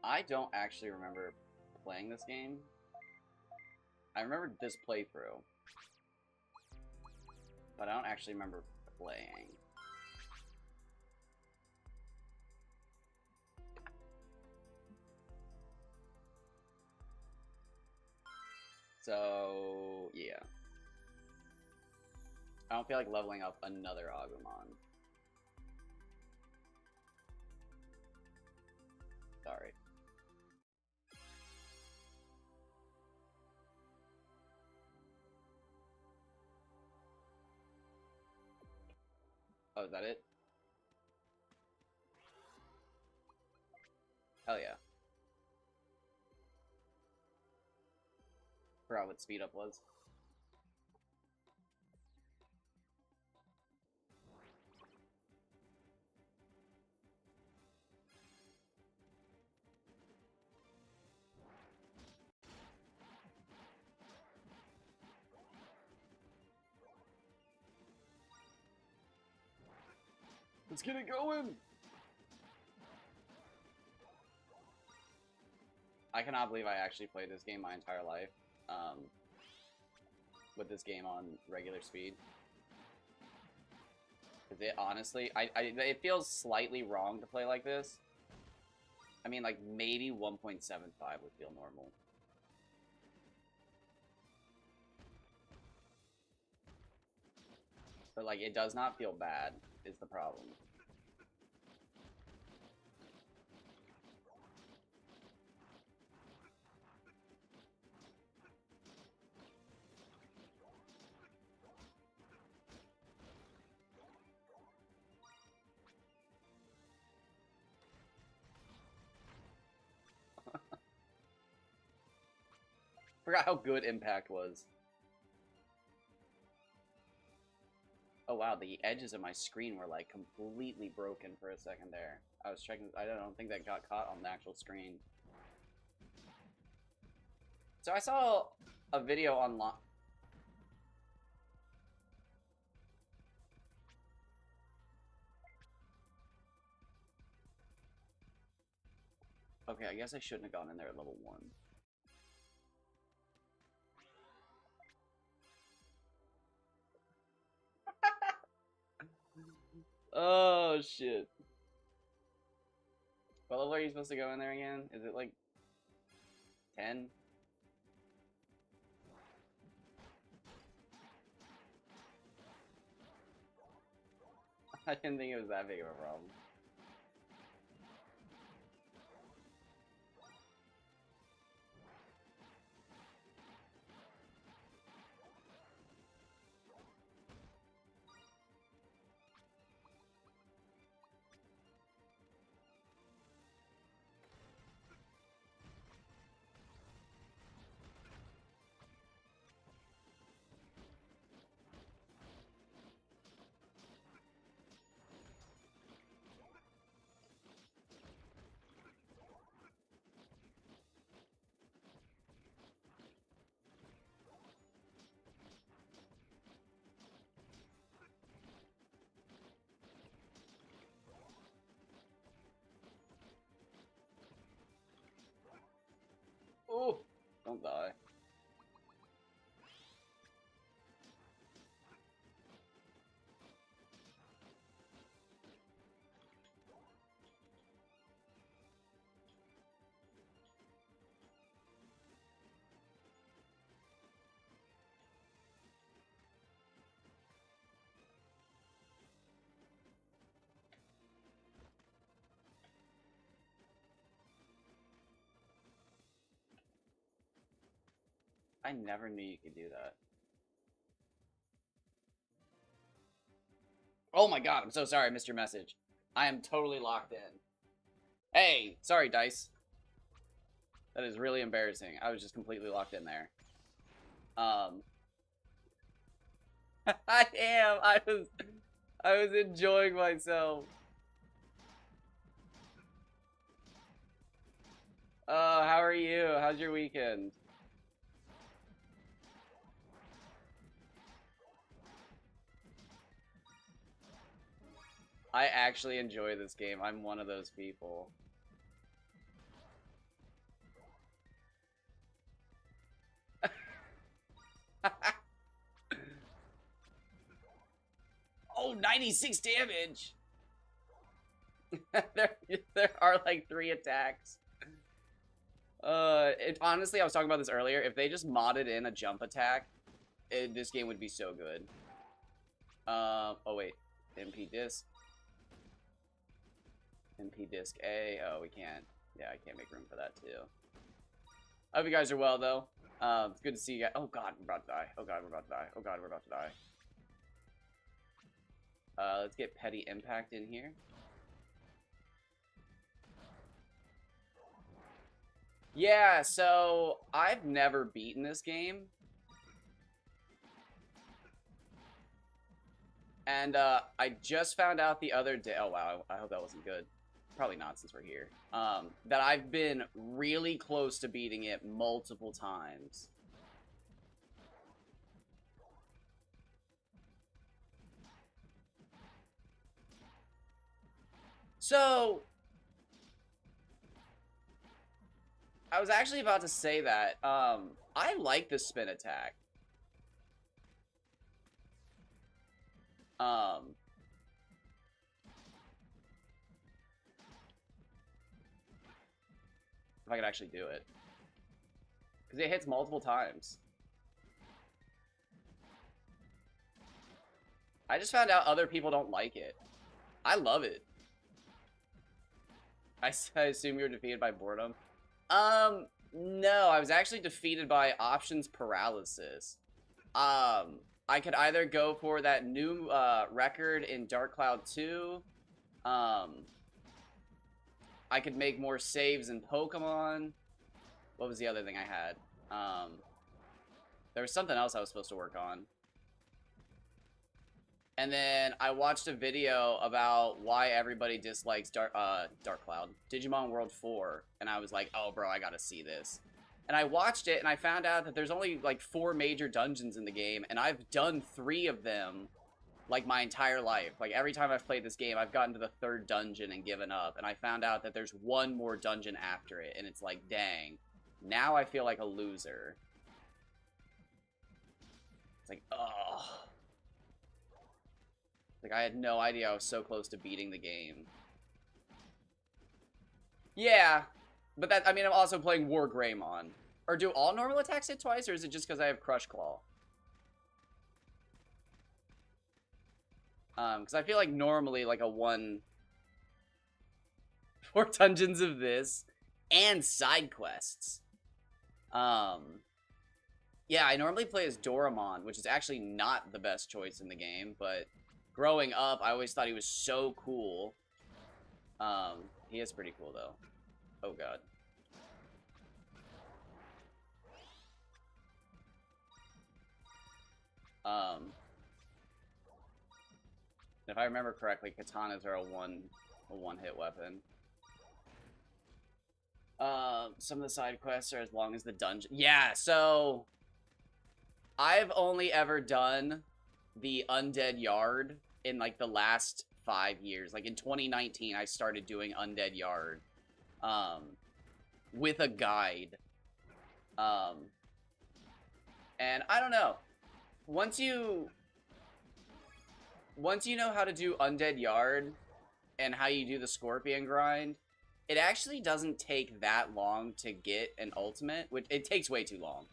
I don't actually remember playing this game. I remember this playthrough, but I don't actually remember playing. So, yeah. I don't feel like leveling up another Agumon. Sorry. Oh, is that it? Hell yeah. Forgot what speed up was. Let's get it going! I cannot believe I actually played this game my entire life. With this game on regular speed. Because it honestly, it feels slightly wrong to play like this. I mean, like, maybe 1.75 would feel normal. But, like, it does not feel bad, is the problem. Forgot how good Impact was. Oh wow, the edges of my screen were like completely broken for a second there. I was checking, I don't think that got caught on the actual screen. So I saw a video online. Okay, I guess I shouldn't have gone in there at level 1. Oh shit. What level are you supposed to go in there again? Is it like 10? I didn't think it was that big of a problem. Oh, don't die. I never knew you could do that. Oh my god, I'm so sorry I missed your message. I am totally locked in. Hey, sorry, Dice. That is really embarrassing. I was just completely locked in there. I am. I was enjoying myself. How are you? How's your weekend? I actually enjoy this game. I'm one of those people. Oh, 96 damage! there are like 3 attacks. Honestly, I was talking about this earlier. If they just modded in a jump attack, this game would be so good. Oh wait. MP disc. MP disc A. Oh, we can't. Yeah, I can't make room for that too. I hope you guys are well, though. It's good to see you guys. Oh god, we're about to die. Oh god, we're about to die. Oh god, we're about to die. Let's get Petty Impact in here. Yeah, so I've never beaten this game. And I just found out the other day. Oh wow, I hope that wasn't good. Probably not since we're here. That I've been really close to beating it multiple times. So I was actually about to say that. I like the spin attack. If I could actually do it. Because it hits multiple times. I just found out other people don't like it. I love it. I assume you were defeated by boredom. No, I was actually defeated by options paralysis. I could either go for that new record in Dark Cloud 2. I could make more saves in Pokemon. What was the other thing I had? There was something else I was supposed to work on. And then I watched a video about why everybody dislikes Dark Cloud, Digimon World 4, and I was like, oh bro, I gotta see this. And I watched it, and I found out that there's only like 4 major dungeons in the game, and I've done 3 of them like my entire life. Like every time I've played this game, I've gotten to the 3rd dungeon and given up, and I found out that there's 1 more dungeon after it, and it's like, dang, now I feel like a loser. It's like, ugh. Like, I had no idea I was so close to beating the game. Yeah, but that, I mean, I'm also playing WarGreymon. Or do all normal attacks hit twice, or is it just because I have Crush Claw? Because I feel like normally, like, a 1... 4 dungeons of this, and side quests. Yeah, I normally play as Doraemon, which is actually not the best choice in the game, but... Growing up, I always thought he was so cool. He is pretty cool, though. Oh, God. If I remember correctly, katanas are a one-hit weapon. Some of the side quests are as long as the dungeon. Yeah, so... I've only ever done the Undead Yard in like the last 5 years. Like in 2019, I started doing Undead Yard with a guide. And I don't know. Once you know how to do Undead Yard and how you do the Scorpion grind, it actually doesn't take that long to get an ultimate, which it takes way too long.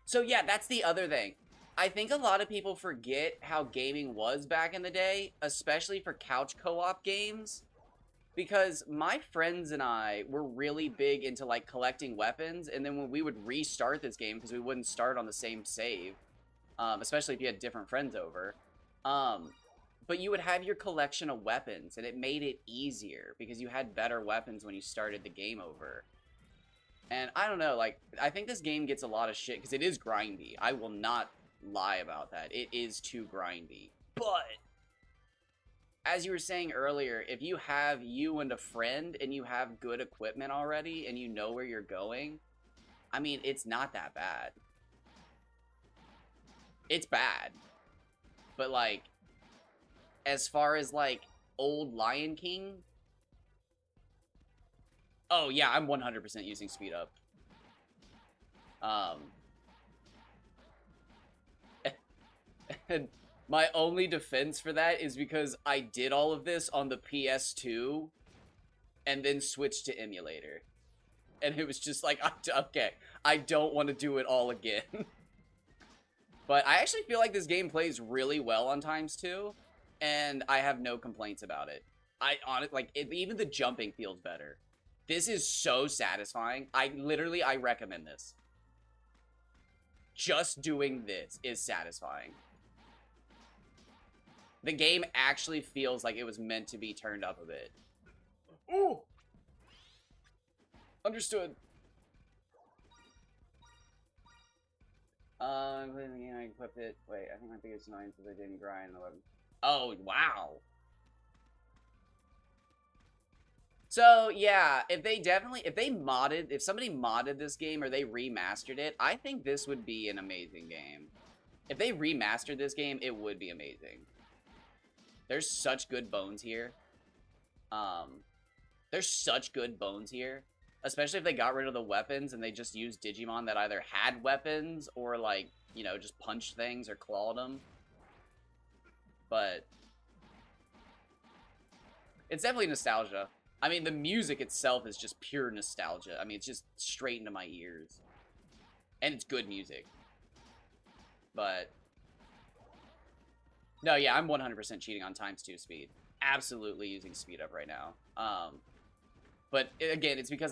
So yeah, that's the other thing. I think a lot of people forget how gaming was back in the day, especially for couch co-op games, because my friends and I were really big into like collecting weapons, and then when we would restart this game, because we wouldn't start on the same save, especially if you had different friends over, but you would have your collection of weapons, and it made it easier, because you had better weapons when you started the game over. And I don't know, like, I think this game gets a lot of shit, because it is grindy. I will not lie about that. It is too grindy. But as you were saying earlier, if you have you and a friend and you have good equipment already and you know where you're going, I mean, it's not that bad. It's bad. But like, as far as like old Lion King, oh yeah, I'm 100% using speed up. And my only defense for that is because I did all of this on the PS2 and then switched to emulator. And it was just like, okay, I don't want to do it all again. But I actually feel like this game plays really well on times 2, and I have no complaints about it. Even the jumping feels better. This is so satisfying. I recommend this. Just doing this is satisfying. The game actually feels like it was meant to be turned up a bit. Ooh! Understood. I equipped it. Wait, I think my biggest annoyance is I didn't grind the weapon. Oh, wow. So, yeah, if somebody modded this game or they remastered it, I think this would be an amazing game. If they remastered this game, it would be amazing. There's such good bones here. There's such good bones here. Especially if they got rid of the weapons and they just used Digimon that either had weapons or, like, you know, just punched things or clawed them. But it's definitely nostalgia. I mean, the music itself is just pure nostalgia. I mean, it's just straight into my ears. And it's good music. But no, yeah, I'm 100% cheating on ×2 speed. Absolutely using speed up right now. But again, it's because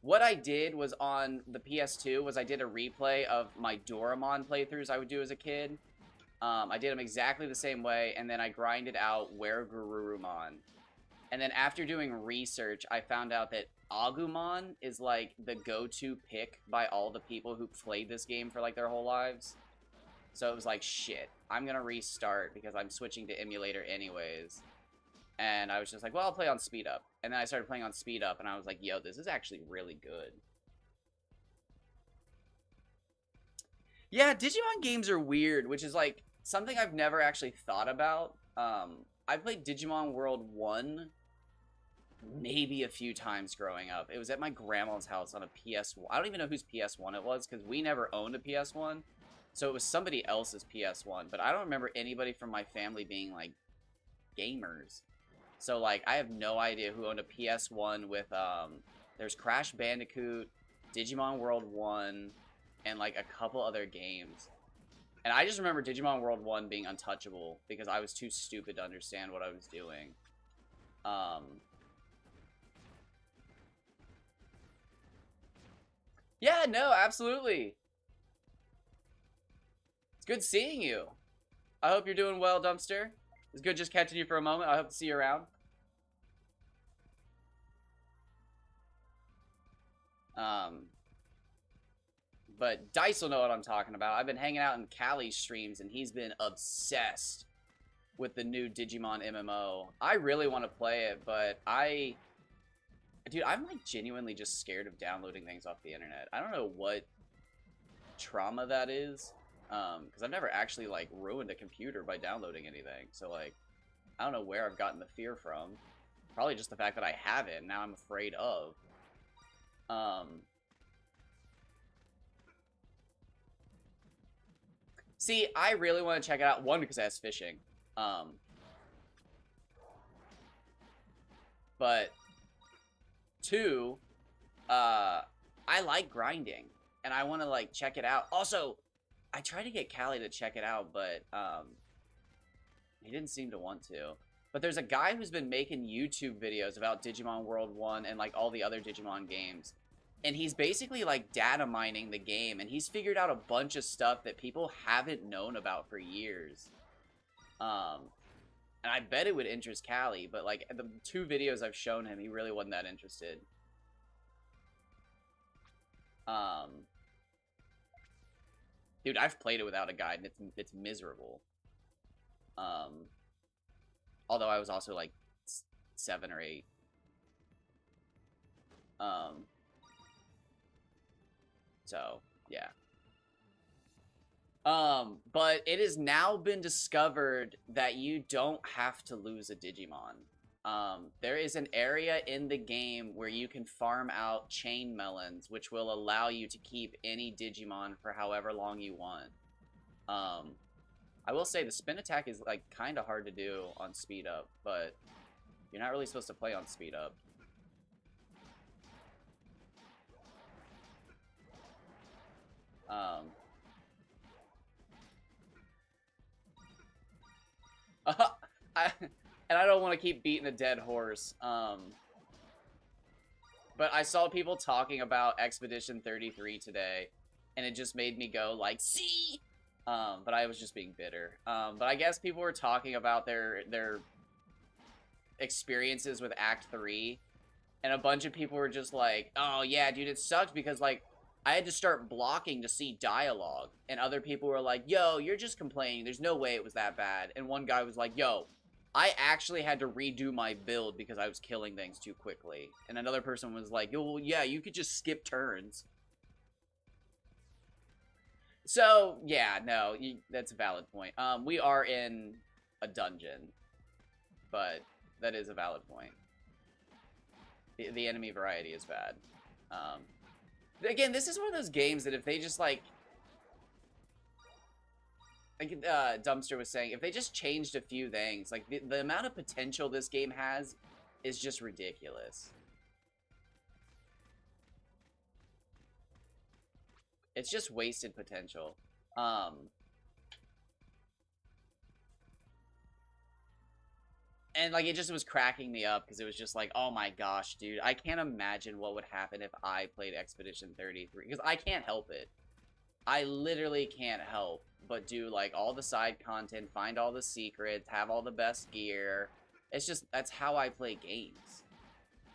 what I did was on the PS2 was I did a replay of my Doraemon playthroughs I would do as a kid. I did them exactly the same way, and then I grinded out WarGreymon. And then after doing research, I found out that Agumon is like the go-to pick by all the people who played this game for like their whole lives. So it was like, shit, I'm gonna restart because I'm switching to emulator anyways. And I was just like, well, I'll play on speed up. And then I started playing on speed up, and I was like, yo, this is actually really good. Yeah, Digimon games are weird, which is like something I've never actually thought about. I played Digimon World 1 maybe a few times growing up. It was at my grandma's house on a PS1. I don't even know whose PS1 it was because we never owned a PS1. So it was somebody else's PS1. But I don't remember anybody from my family being like gamers. So like I have no idea who owned a PS1 with there's Crash Bandicoot, Digimon World 1, and like a couple other games. And I just remember Digimon World 1 being untouchable because I was too stupid to understand what I was doing. Yeah, no, absolutely. It's good seeing you. I hope you're doing well, Dumpster. It's good just catching you for a moment. I hope to see you around. But Dice will know what I'm talking about. I've been hanging out in Callie's streams, and he's been obsessed with the new Digimon MMO. I really want to play it, but dude, I'm like genuinely just scared of downloading things off the internet. I don't know what trauma that is, because I've never actually like ruined a computer by downloading anything. So like, I don't know where I've gotten the fear from. Probably just the fact that I haven't, and now I'm afraid of. See, I really want to check it out. One, because it has fishing. But two, I like grinding, and I want to like check it out. Also, I tried to get Callie to check it out, but he didn't seem to want to. But there's a guy who's been making YouTube videos about Digimon World 1 and like all the other Digimon games. And he's basically like data mining the game, and he's figured out a bunch of stuff that people haven't known about for years. And I bet it would interest Callie, but like the 2 videos I've shown him, he really wasn't that interested. Dude, I've played it without a guide, and it's miserable. Although I was also like 7 or 8. So, yeah. But it has now been discovered that you don't have to lose a Digimon. There is an area in the game where you can farm out chain melons, which will allow you to keep any Digimon for however long you want. I will say the spin attack is like kind of hard to do on speed up, but you're not really supposed to play on speed up. And I don't want to keep beating a dead horse. But I saw people talking about Expedition 33 today, and it just made me go like, see. But I was just being bitter. But I guess people were talking about their experiences with Act 3, and a bunch of people were just like, oh yeah, dude, it sucked because like I had to start blocking to see dialogue, and other people were like, yo, you're just complaining, there's no way it was that bad. And one guy was like, yo, I actually had to redo my build because I was killing things too quickly. And another person was like, well, yeah, you could just skip turns. So, yeah, no, that's a valid point. We are in a dungeon, but that is a valid point. The enemy variety is bad. Again, this is one of those games that if they just, like Dumpster was saying, if they just changed a few things, like, the amount of potential this game has is just ridiculous. It's just wasted potential. And, like, it just was cracking me up, because it was just like, oh my gosh, dude, I can't imagine what would happen if I played Expedition 33, because I can't help it. I literally can't help but do, like, all the side content, find all the secrets, have all the best gear. It's just, that's how I play games.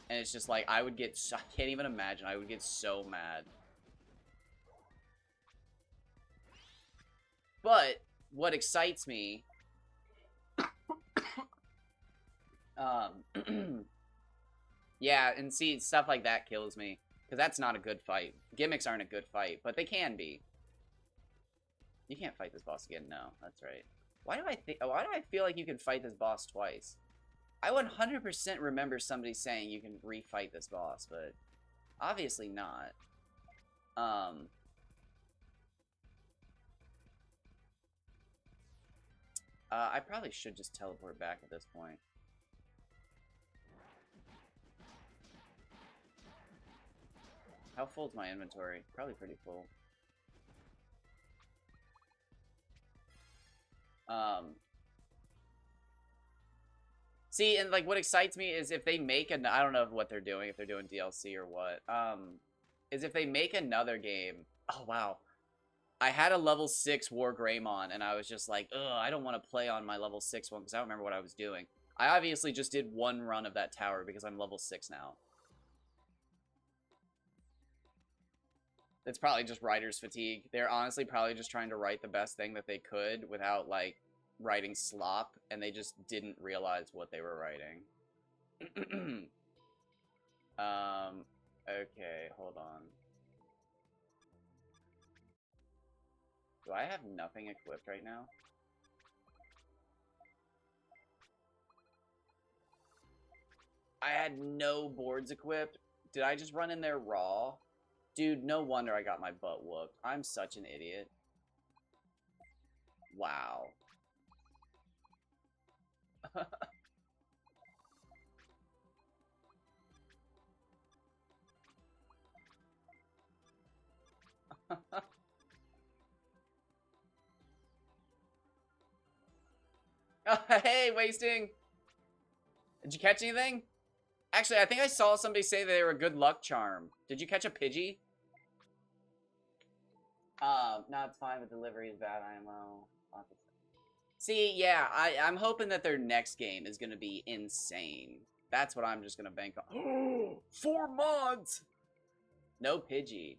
And it's just like, I can't even imagine, I would get so mad. But, what excites me... yeah, and see, stuff like that kills me. Because that's not a good fight. Gimmicks aren't a good fight, but they can be. You can't fight this boss again. No, that's right. Why do I feel like you can fight this boss twice? I 100% remember somebody saying you can refight this boss, but obviously not. I probably should just teleport back at this point. How full is my inventory? Probably pretty full. See, and like what excites me is if they make an I don't know what they're doing, if they're doing DLC or what. Is if they make another game. Oh wow. I had a level 6 WarGreymon, and I was just like, ugh, I don't want to play on my level 6 one because I don't remember what I was doing. I obviously just did one run of that tower because I'm level 6 now. It's probably just writer's fatigue. They're honestly probably just trying to write the best thing that they could without, like, writing slop, and they just didn't realize what they were writing. Okay, hold on. Do I have nothing equipped right now? I had no boards equipped. Did I just run in there raw? Dude, no wonder I got my butt whooped. I'm such an idiot. Wow. Hey, Wasting! Did you catch anything? Actually, I think I saw somebody say that they were a good luck charm. Did you catch a Pidgey? No, it's fine. The delivery is bad. IMO. See, yeah, I'm hoping that their next game is going to be insane. That's what I'm just going to bank on. 4 months! No Pidgey.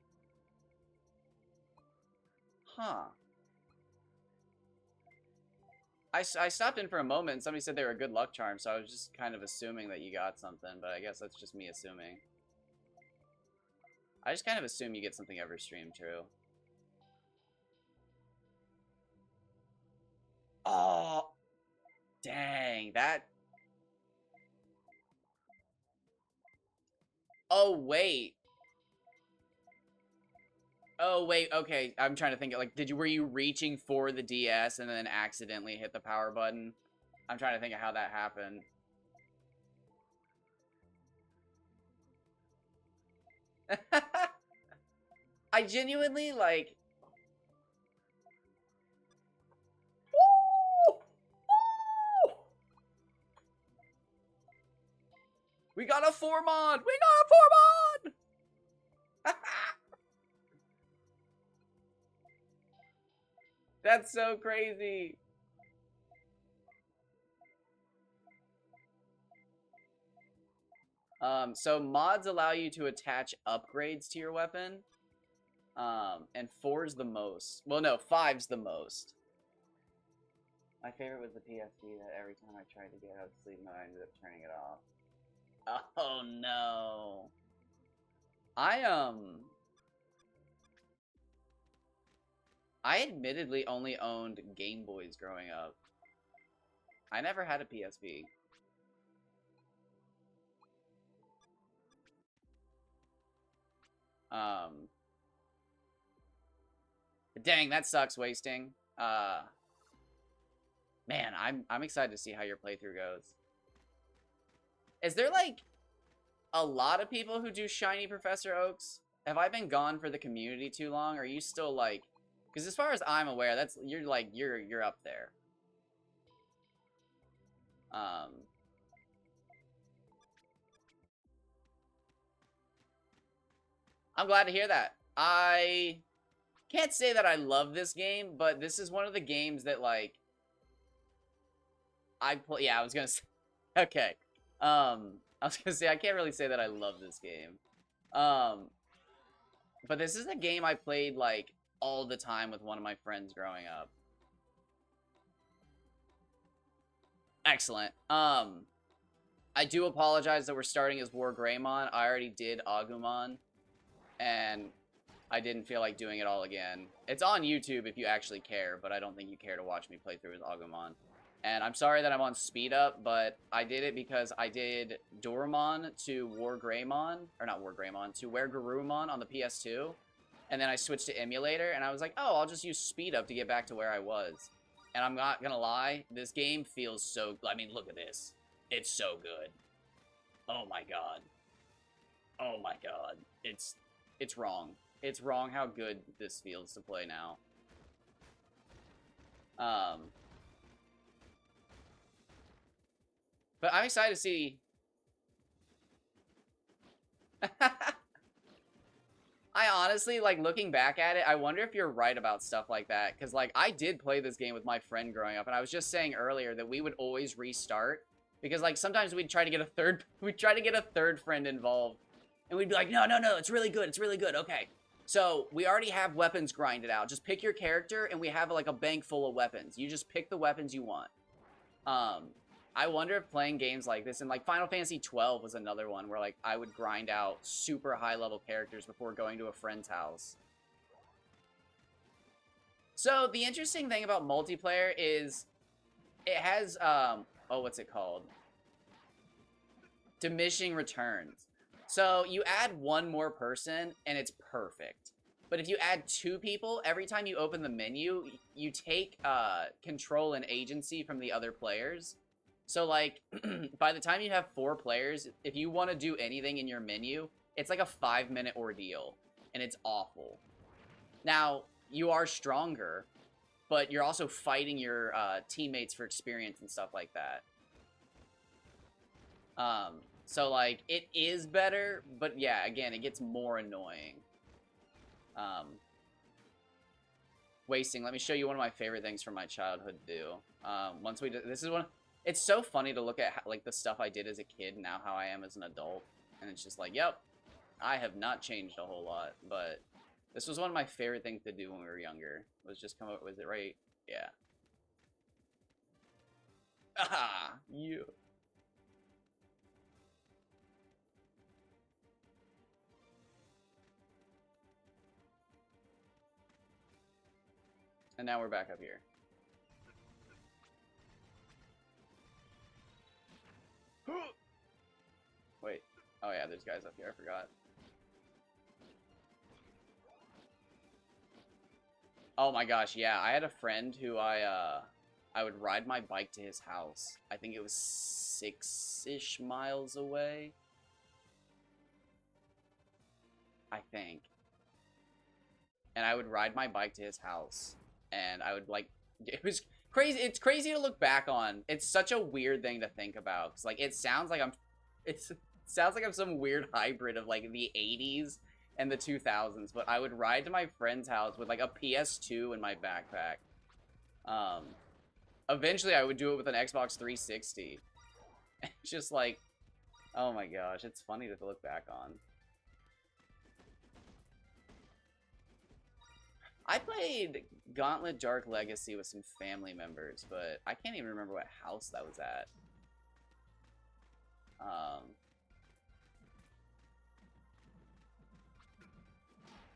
Huh. I stopped in for a moment and somebody said they were a good luck charm, so I was just kind of assuming that you got something, but I guess that's just me assuming. I just kind of assume you get something every stream, true. Oh, dang, that... Oh, wait. Oh, wait, okay. I'm trying to think. Like, were you reaching for the DS and then accidentally hit the power button? I'm trying to think of how that happened. I genuinely, like... Woo! Woo! We got a 4-mon! We got a 4-mon! That's so crazy. So mods allow you to attach upgrades to your weapon. And 4's the most. Well, no, 5's the most. My favorite was the PSD that every time I tried to get out of sleep mode, I ended up turning it off. Oh, no. I admittedly only owned Game Boys growing up. I never had a PSP. Dang, that sucks wasting. Man, I'm excited to see how your playthrough goes. Is there like a lot of people who do Shiny Professor Oaks? Have I been gone for the community too long? Or are you still like, because as far as I'm aware, that's you're up there. I'm glad to hear that. I can't say that I love this game, but this is one of the games that like I play. Yeah, I was gonna say. Okay. I was gonna say I can't really say that I love this game. But this is a game I played like all the time with one of my friends growing up. Excellent. I do apologize that we're starting as WarGreymon. I already did Agumon, and I didn't feel like doing it all again. It's on YouTube if you actually care, but I don't think you care to watch me play through as Agumon. And I'm sorry that I'm on speed up, but I did it because I did Dormon to WarGreymon, or not WarGreymon, to WarGarurumon on the PS2, and then I switched to emulator, and I was like, oh, I'll just use speed up to get back to where I was. And I'm not gonna lie, this game feels so... I mean, look at this. It's so good. Oh my god. Oh my god. It's wrong. It's wrong how good this feels to play now. But I'm excited to see... I honestly, like, looking back at it, I wonder if you're right about stuff like that. Because, like, I did play this game with my friend growing up, and I was just saying earlier that we would always restart. Because, like, sometimes we'd try to get a third... We'd try to get a third friend involved. And we'd be like, no, no, no, it's really good, it's really good, okay. So, we already have weapons grinded out. Just pick your character, and we have, like, a bank full of weapons. You just pick the weapons you want. I wonder if playing games like this, and like Final Fantasy 12 was another one where like I would grind out super high level characters before going to a friend's house. So the interesting thing about multiplayer is it has, oh, what's it called? Diminishing returns. So you add one more person and it's perfect. But if you add 2 people, every time you open the menu, you take control and agency from the other players. So, like, by the time you have 4 players, if you want to do anything in your menu, it's like a 5-minute ordeal, and it's awful. Now, you are stronger, but you're also fighting your teammates for experience and stuff like that. So, like, it is better, but yeah, again, it gets more annoying. Wasting. Let me show you one of my favorite things from my childhood to do. Once we this is one... It's so funny to look at, how, like, the stuff I did as a kid and now how I am as an adult. And it's just like, yep, I have not changed a whole lot. But this was one of my favorite things to do when we were younger. Was just come up with it, right? Yeah. Ah, you. And now we're back up here. Wait. Oh yeah, there's guys up here. I forgot. Oh my gosh, yeah. I had a friend who I would ride my bike to his house. I think it was 6-ish miles away. I think. And I would ride my bike to his house. And I would, like, it was crazy. It's crazy to look back on. It's such a weird thing to think about. 'Cause, like, it sounds like it sounds like I'm some weird hybrid of, like, the 80s and the 2000s. But I would ride to my friend's house with, like, a PS2 in my backpack. Eventually I would do it with an Xbox 360. It's just like, oh my gosh, it's funny to look back on. I played Gauntlet Dark Legacy with some family members, but I can't even remember what house that was at.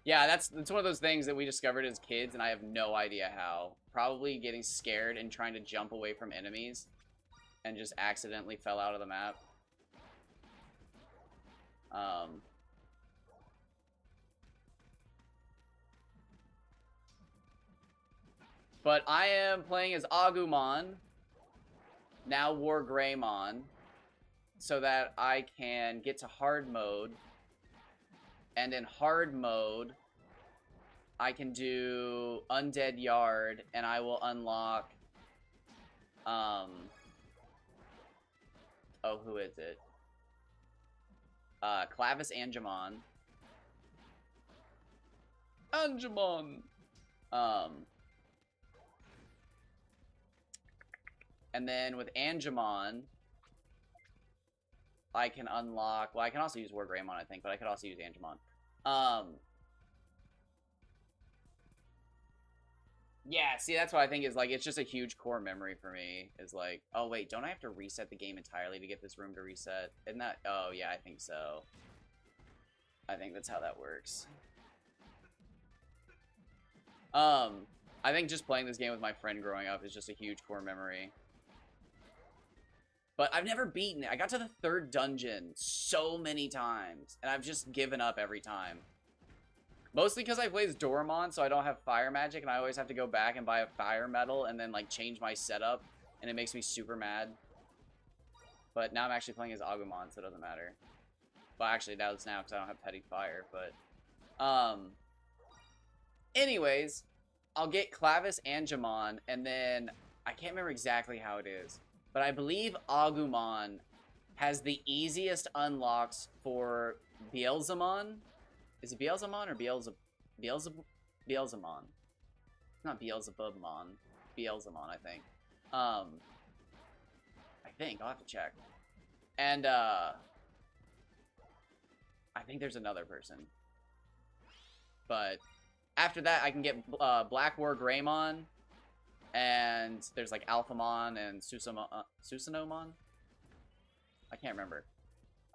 Yeah, that's one of those things that we discovered as kids, and I have no idea how. Probably getting scared and trying to jump away from enemies, and just accidentally fell out of the map. But I am playing as Agumon, now WarGreymon, so that I can get to hard mode. And in hard mode, I can do Undead Yard, and I will unlock, oh, who is it? Clavis Angemon. Angemon! And then with Angemon, I can unlock... Well, I can also use WarGreymon, I think, but I could also use Angemon. Yeah, see, that's what I think is, like, it's just a huge core memory for me. Is like, oh, wait, don't I have to reset the game entirely to get this room to reset? Isn't that... Oh, yeah, I think so. I think that's how that works. I think just playing this game with my friend growing up is just a huge core memory. But I've never beaten it. I got to the 3rd dungeon so many times, and I've just given up every time. Mostly because I play as Doramon, so I don't have fire magic, and I always have to go back and buy a fire medal and then, like, change my setup, and it makes me super mad. But now I'm actually playing as Agumon, so it doesn't matter. Well, actually, it does now, because I don't have Petty Fire, but... Anyways, I'll get Clavis Angemon, and then... I can't remember exactly how it is. But I believe Agumon has the easiest unlocks for Beelzemon. Is it Beelzemon or Beelzemon? Not Beelzebubmon. Beelzemon, I think. I'll have to check. And, I think there's another person. But after that, I can get Black WarGreymon. And there's like Alphamon and Susanomon. I can't remember.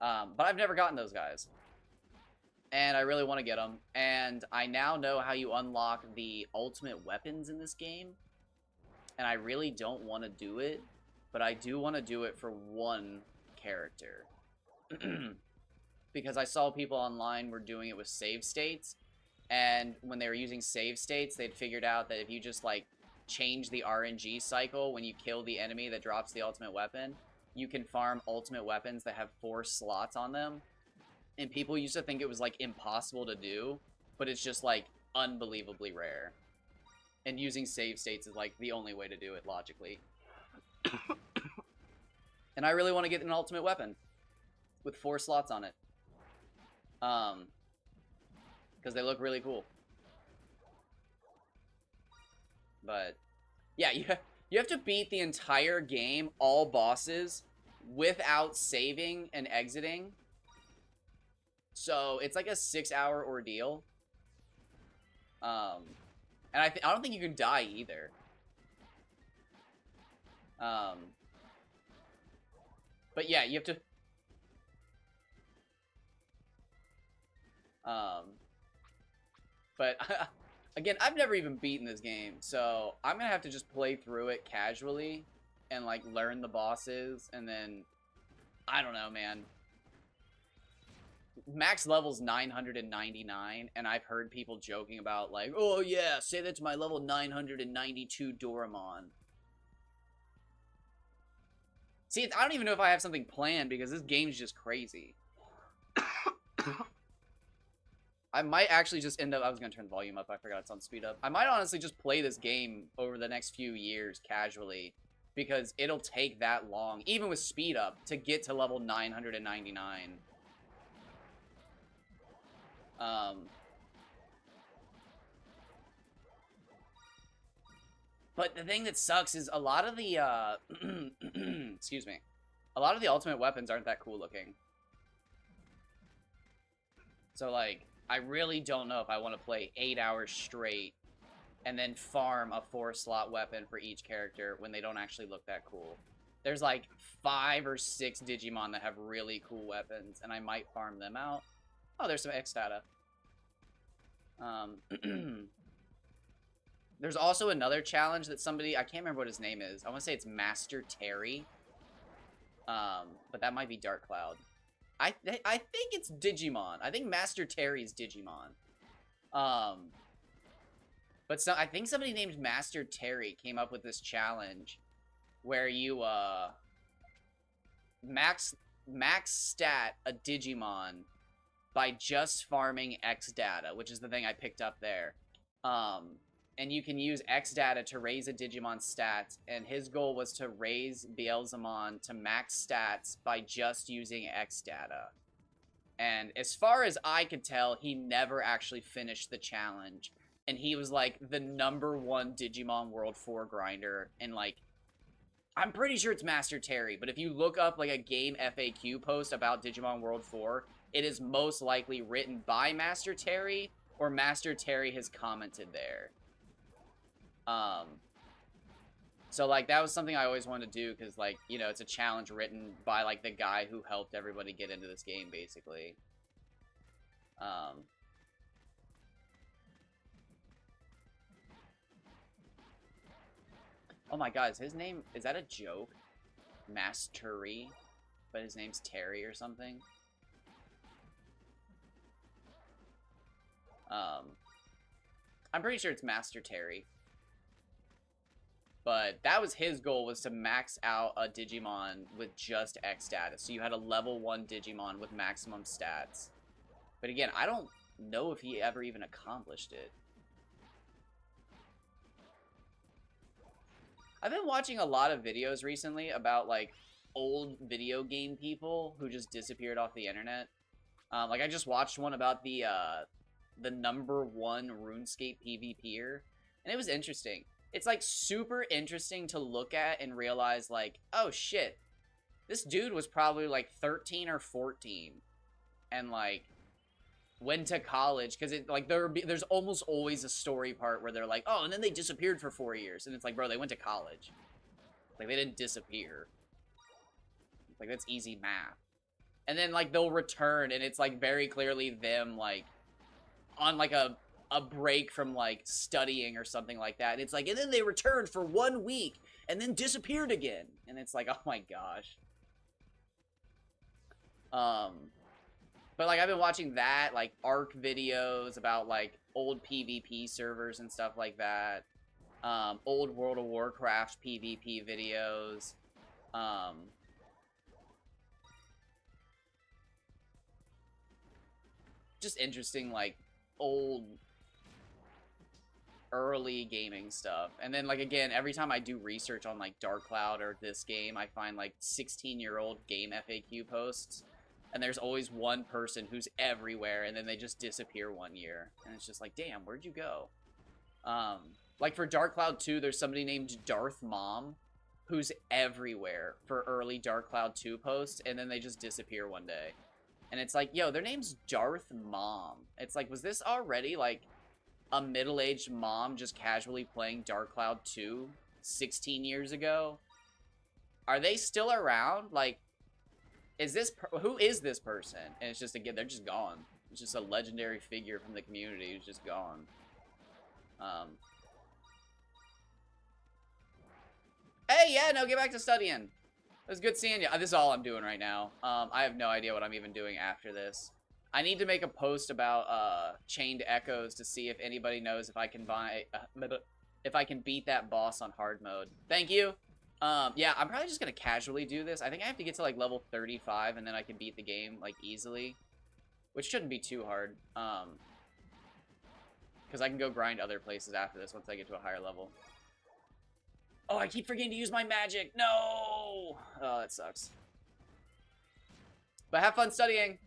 But I've never gotten those guys. And I really want to get them. And I now know how you unlock the ultimate weapons in this game. And I really don't want to do it. But I do want to do it for one character. Because I saw people online were doing it with save states. And when they were using save states, they'd figured out that if you just like change the RNG cycle when you kill the enemy that drops the ultimate weapon, you can farm ultimate weapons that have 4 slots on them. And people used to think it was like impossible to do, but it's just like unbelievably rare. And using save states is like the only way to do it logically. And I really want to get an ultimate weapon with 4 slots on it. Because they look really cool. But, yeah, you have to beat the entire game, all bosses, without saving and exiting. So, it's like a 6-hour ordeal. And I don't think you can die either. But yeah, you have to... But... Again, I've never even beaten this game, so I'm gonna have to just play through it casually and, like, learn the bosses, and then, I don't know, man. max level's 999, and I've heard people joking about, like, oh yeah, say that to my level 992 Doraemon. See, I don't even know if I have something planned, because this game's just crazy. I might actually just end up... I was going to turn the volume up. I forgot it's on speed up. I might honestly just play this game over the next few years casually, because it'll take that long, even with speed up, to get to level 999. But the thing that sucks is a lot of the, excuse me. A lot of the ultimate weapons aren't that cool looking. So, like, I really don't know if I want to play 8 hours straight and then farm a 4-slot weapon for each character when they don't actually look that cool. There's like 5 or 6 Digimon that have really cool weapons, and I might farm them out. Oh, there's some X data. There's also another challenge that somebody... I can't remember what his name is. I want to say it's Master Terry. But that might be Dark Cloud. I think it's Digimon. I think Master Terry's Digimon. But I think somebody named Master Terry came up with this challenge where you max stat a Digimon by just farming X data, which is the thing I picked up there. And you can use X data to raise a Digimon's stats, and his goal was to raise Beelzemon to max stats by just using X data. And as far as I could tell, he never actually finished the challenge. And he was, like, the #1 Digimon World 4 grinder, and, like, I'm pretty sure it's Master Terry, but if you look up, like, a game FAQ post about Digimon World 4, it is most likely written by Master Terry, or Master Terry has commented there. So, like, that was something I always wanted to do, because, like, you know, it's a challenge written by, like, the guy who helped everybody get into this game, basically. Oh my god, is his name... Is that a joke? Mastery? But his name's Terry or something? I'm pretty sure it's Master Terry. But that was his goal, was to max out a Digimon with just X status. So you had a level 1 Digimon with maximum stats. But again, I don't know if he ever even accomplished it. I've been watching a lot of videos recently about, like, old video game people who just disappeared off the internet. Like, I just watched one about the #1 RuneScape PvPer, and it was interesting. It's, like, super interesting to look at and realize, like, oh, shit. This dude was probably, like, 13 or 14. And, like, went to college. Because, it like, there's almost always a story part where they're like, oh, and then they disappeared for 4 years. And it's like, bro, they went to college. Like, they didn't disappear. Like, that's easy math. And then, like, they'll return, and it's, like, very clearly them, like, on, like, a break from, like, studying or something like that. And it's like, and then they returned for 1 week and then disappeared again. And it's like, oh my gosh. But, like, I've been watching that, like, ARC videos about, like, old PvP servers and stuff like that. Old World of Warcraft PvP videos. Just interesting, like, old... early gaming stuff. And then, like, again, every time I do research on, like, Dark Cloud or this game, I find, like, 16-year-old game FAQ posts, and there's always one person who's everywhere, and then they just disappear 1 year, and it's just like, damn, where'd you go? Like, for Dark Cloud 2, there's somebody named Darth Mom, who's everywhere for early Dark Cloud 2 posts, and then they just disappear one day. And it's like, yo, their name's Darth Mom. It's like, was this already, like, a middle-aged mom just casually playing Dark Cloud 2 16 years ago? Are they still around? Like, is this... who is this person? And it's just, again, they're just gone. It's just a legendary figure from the community who's just gone. Hey, yeah, no, get back to studying. It was good seeing you. This is all I'm doing right now. I have no idea what I'm even doing after this. I need to make a post about chained echoes to see if anybody knows if I can if I can beat that boss on hard mode. Thank you. Yeah, I'm probably just gonna casually do this. I think I have to get to like level 35 and then I can beat the game like easily, which shouldn't be too hard. Because I can go grind other places after this once I get to a higher level. Oh, I keep forgetting to use my magic. No! Oh, that sucks. But have fun studying.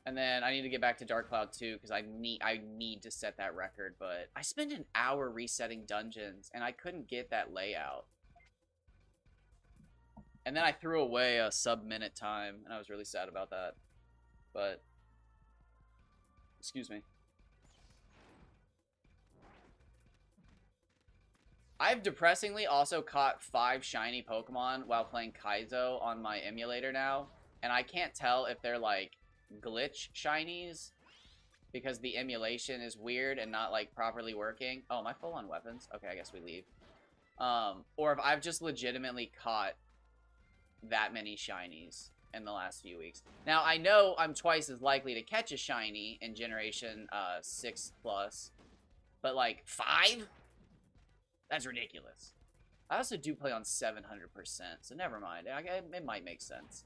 And then I need to get back to Dark Cloud 2 because I need to set that record, but I spent an hour resetting dungeons and I couldn't get that layout. And then I threw away a sub-minute time and I was really sad about that. But excuse me. I've depressingly also caught 5 shiny Pokemon while playing Kaizo on my emulator now, and I can't tell if they're like glitch shinies because the emulation is weird and not like properly working. Oh, am I full on weapons? Okay, I guess we leave. Or if I've just legitimately caught that many shinies in the last few weeks. Now, I know I'm twice as likely to catch a shiny in Generation 6 plus, but like 5? That's ridiculous. I also do play on 700%, so never mind. It might make sense.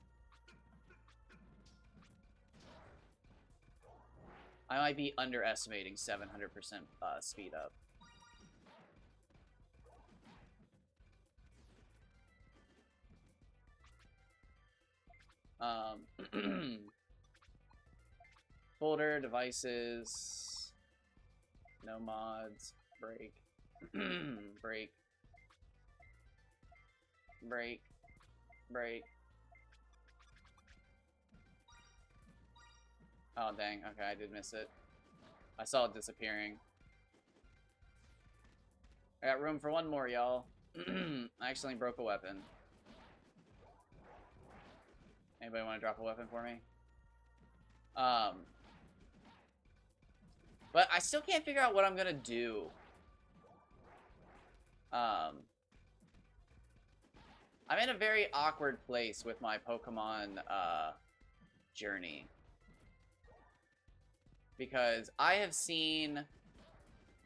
I might be underestimating 700% speed up. Folder, devices, no mods, break, break, break, break. Oh, dang. Okay, I did miss it. I saw it disappearing. I got room for one more, y'all. I accidentally broke a weapon. Anybody want to drop a weapon for me? But I still can't figure out what I'm gonna do. I'm in a very awkward place with my Pokemon, journey. Because I have seen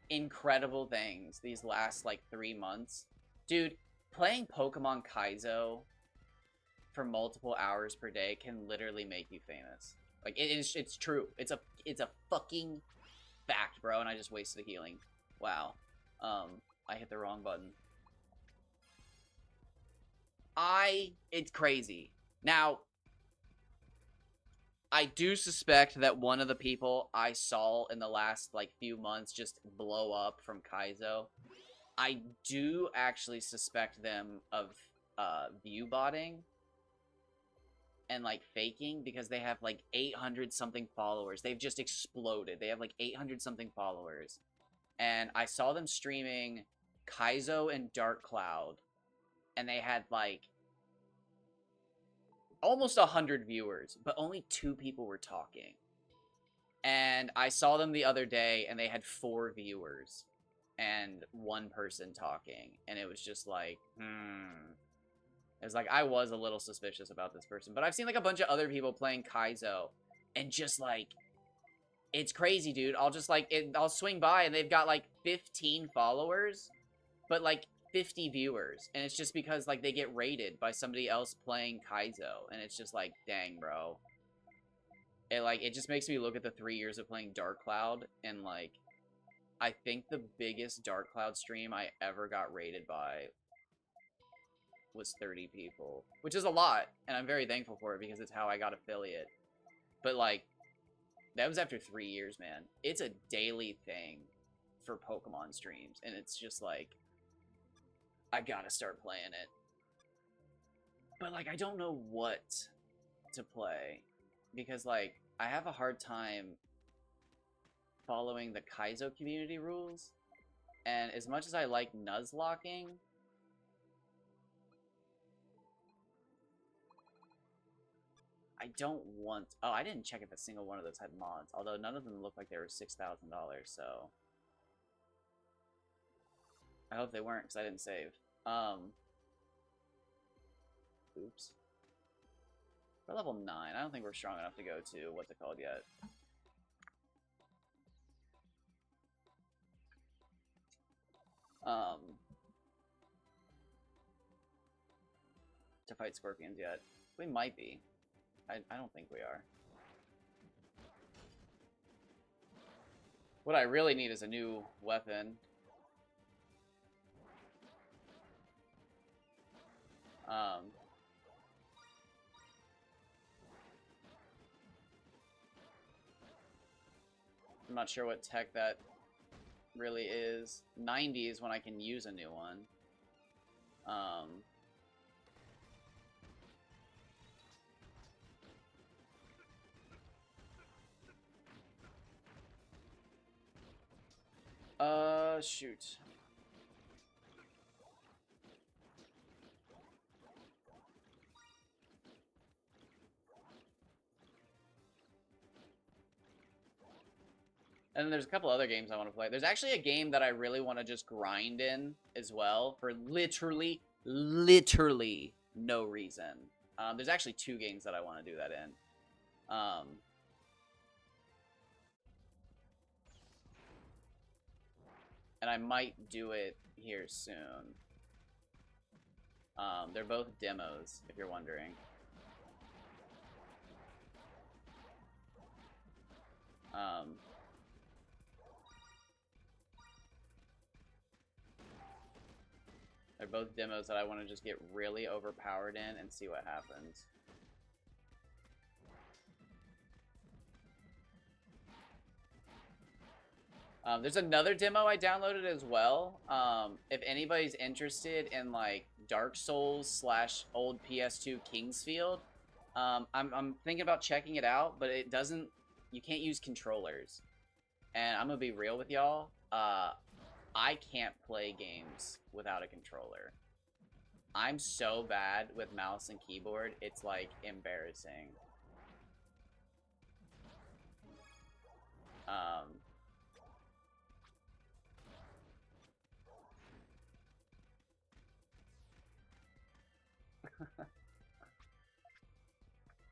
incredible things these last, like, 3 months. Dude, playing Pokemon Kaizo for multiple hours per day can literally make you famous. Like, it's true. It's a fucking fact, bro, and I just wasted a healing. Wow. I hit the wrong button. It's crazy. Now, I do suspect that one of the people I saw in the last, like, few months just blow up from Kaizo. I do actually suspect them of, view botting and, like, faking because they have, like, 800-something followers. They've just exploded. They have, like, 800-something followers. And I saw them streaming Kaizo and Dark Cloud, and they had, like, almost 100 viewers, but only 2 people were talking. And I saw them the other day, and they had 4 viewers and 1 person talking. And it was just like, It was like, I was a little suspicious about this person. But I've seen, like, a bunch of other people playing Kaizo, and just, like, it's crazy, dude. I'll just, like, I'll swing by, and they've got, like, 15 followers, but, like, 50 viewers, and it's just because, like, they get rated by somebody else playing Kaizo, and it's just like, dang, bro. It just makes me look at the 3 years of playing Dark Cloud, and, like, I think the biggest Dark Cloud stream I ever got rated by was 30 people, which is a lot, and I'm very thankful for it because it's how I got affiliate. But, like, that was after 3 years, man. It's a daily thing for Pokemon streams, and it's just like, I gotta start playing it. But, like, I don't know what to play. Because, like, I have a hard time following the Kaizo community rules. And as much as I like Nuzlocking, I don't want... Oh, I didn't check if a single one of those had mods. Although none of them looked like they were $6,000, so... I hope they weren't, because I didn't save. Oops. We're level 9. I don't think we're strong enough to go to what's it called yet. To fight scorpions yet. We might be. I don't think we are. What I really need is a new weapon. I'm not sure what tech that really is. 90 is when I can use a new one. Shoot. And then there's a couple other games I want to play. There's actually a game that I really want to just grind in as well for literally no reason. There's actually 2 games that I want to do that in. And I might do it here soon. They're both demos, if you're wondering. They're both demos that I want to just get really overpowered in and see what happens. There's another demo I downloaded as well. If anybody's interested in like Dark Souls / old PS2 Kingsfield, I'm thinking about checking it out, but it doesn't. You can't use controllers, and I'm gonna be real with y'all. I can't play games without a controller. I'm so bad with mouse and keyboard, it's like embarrassing.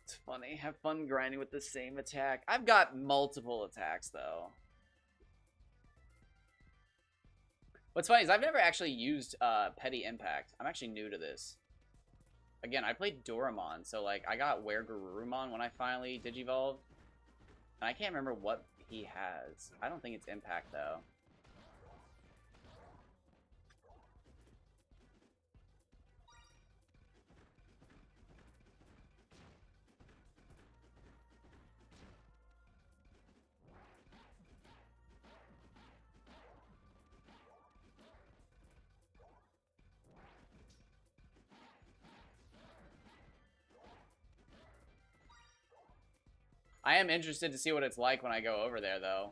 It's funny. Have fun grinding with the same attack. I've got multiple attacks, though. What's funny is I've never actually used Petty Impact. I'm actually new to this. Again, I played Doraemon, so like I got WarGreymon when I finally Digivolved. And I can't remember what he has. I don't think it's Impact, though. I am interested to see what it's like when I go over there, though.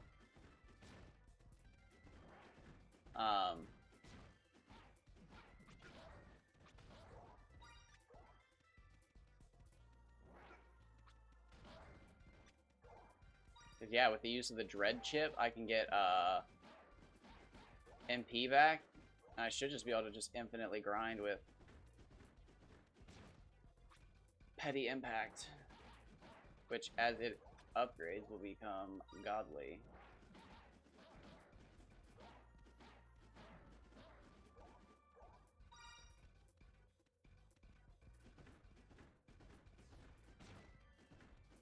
Yeah, with the use of the Dread chip, I can get MP back. And I should just be able to just infinitely grind with Petty Impact, which, as it upgrades, will become godly.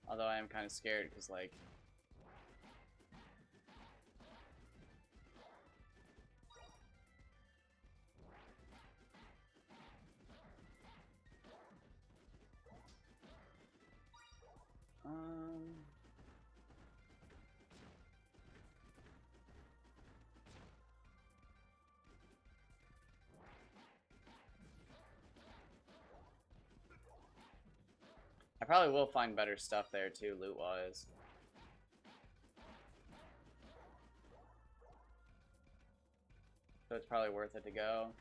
Although I am kind of scared because, like, I probably will find better stuff there too, loot-wise. So it's probably worth it to go.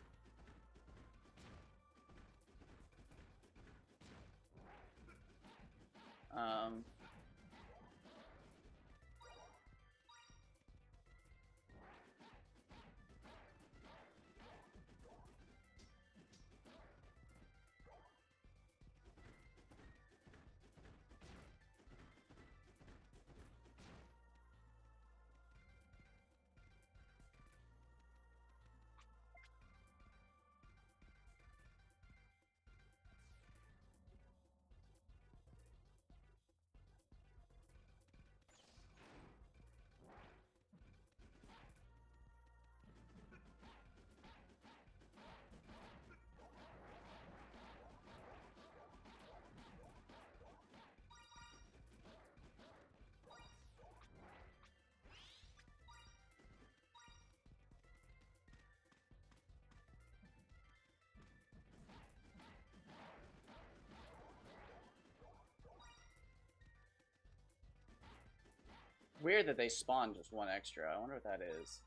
Weird that they spawned just one extra. I wonder what that is.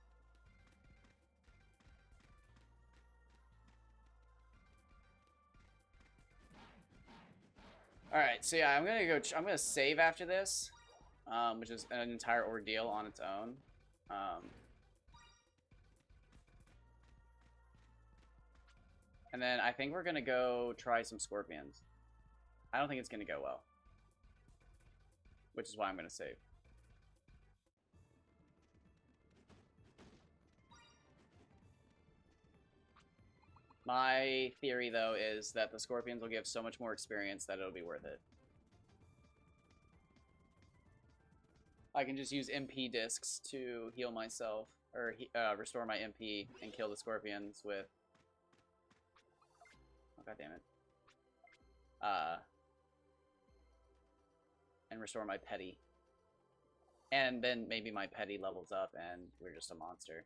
Alright, so yeah, I'm gonna save after this, which is an entire ordeal on its own. And then I think we're gonna go try some scorpions. I don't think it's gonna go well, which is why I'm gonna save. My theory, though, is that the scorpions will give so much more experience that it'll be worth it. I can just use MP discs to heal myself, or restore my MP and kill the scorpions with... Oh, God damn it. And restore my petty. And then maybe my petty levels up and we're just a monster.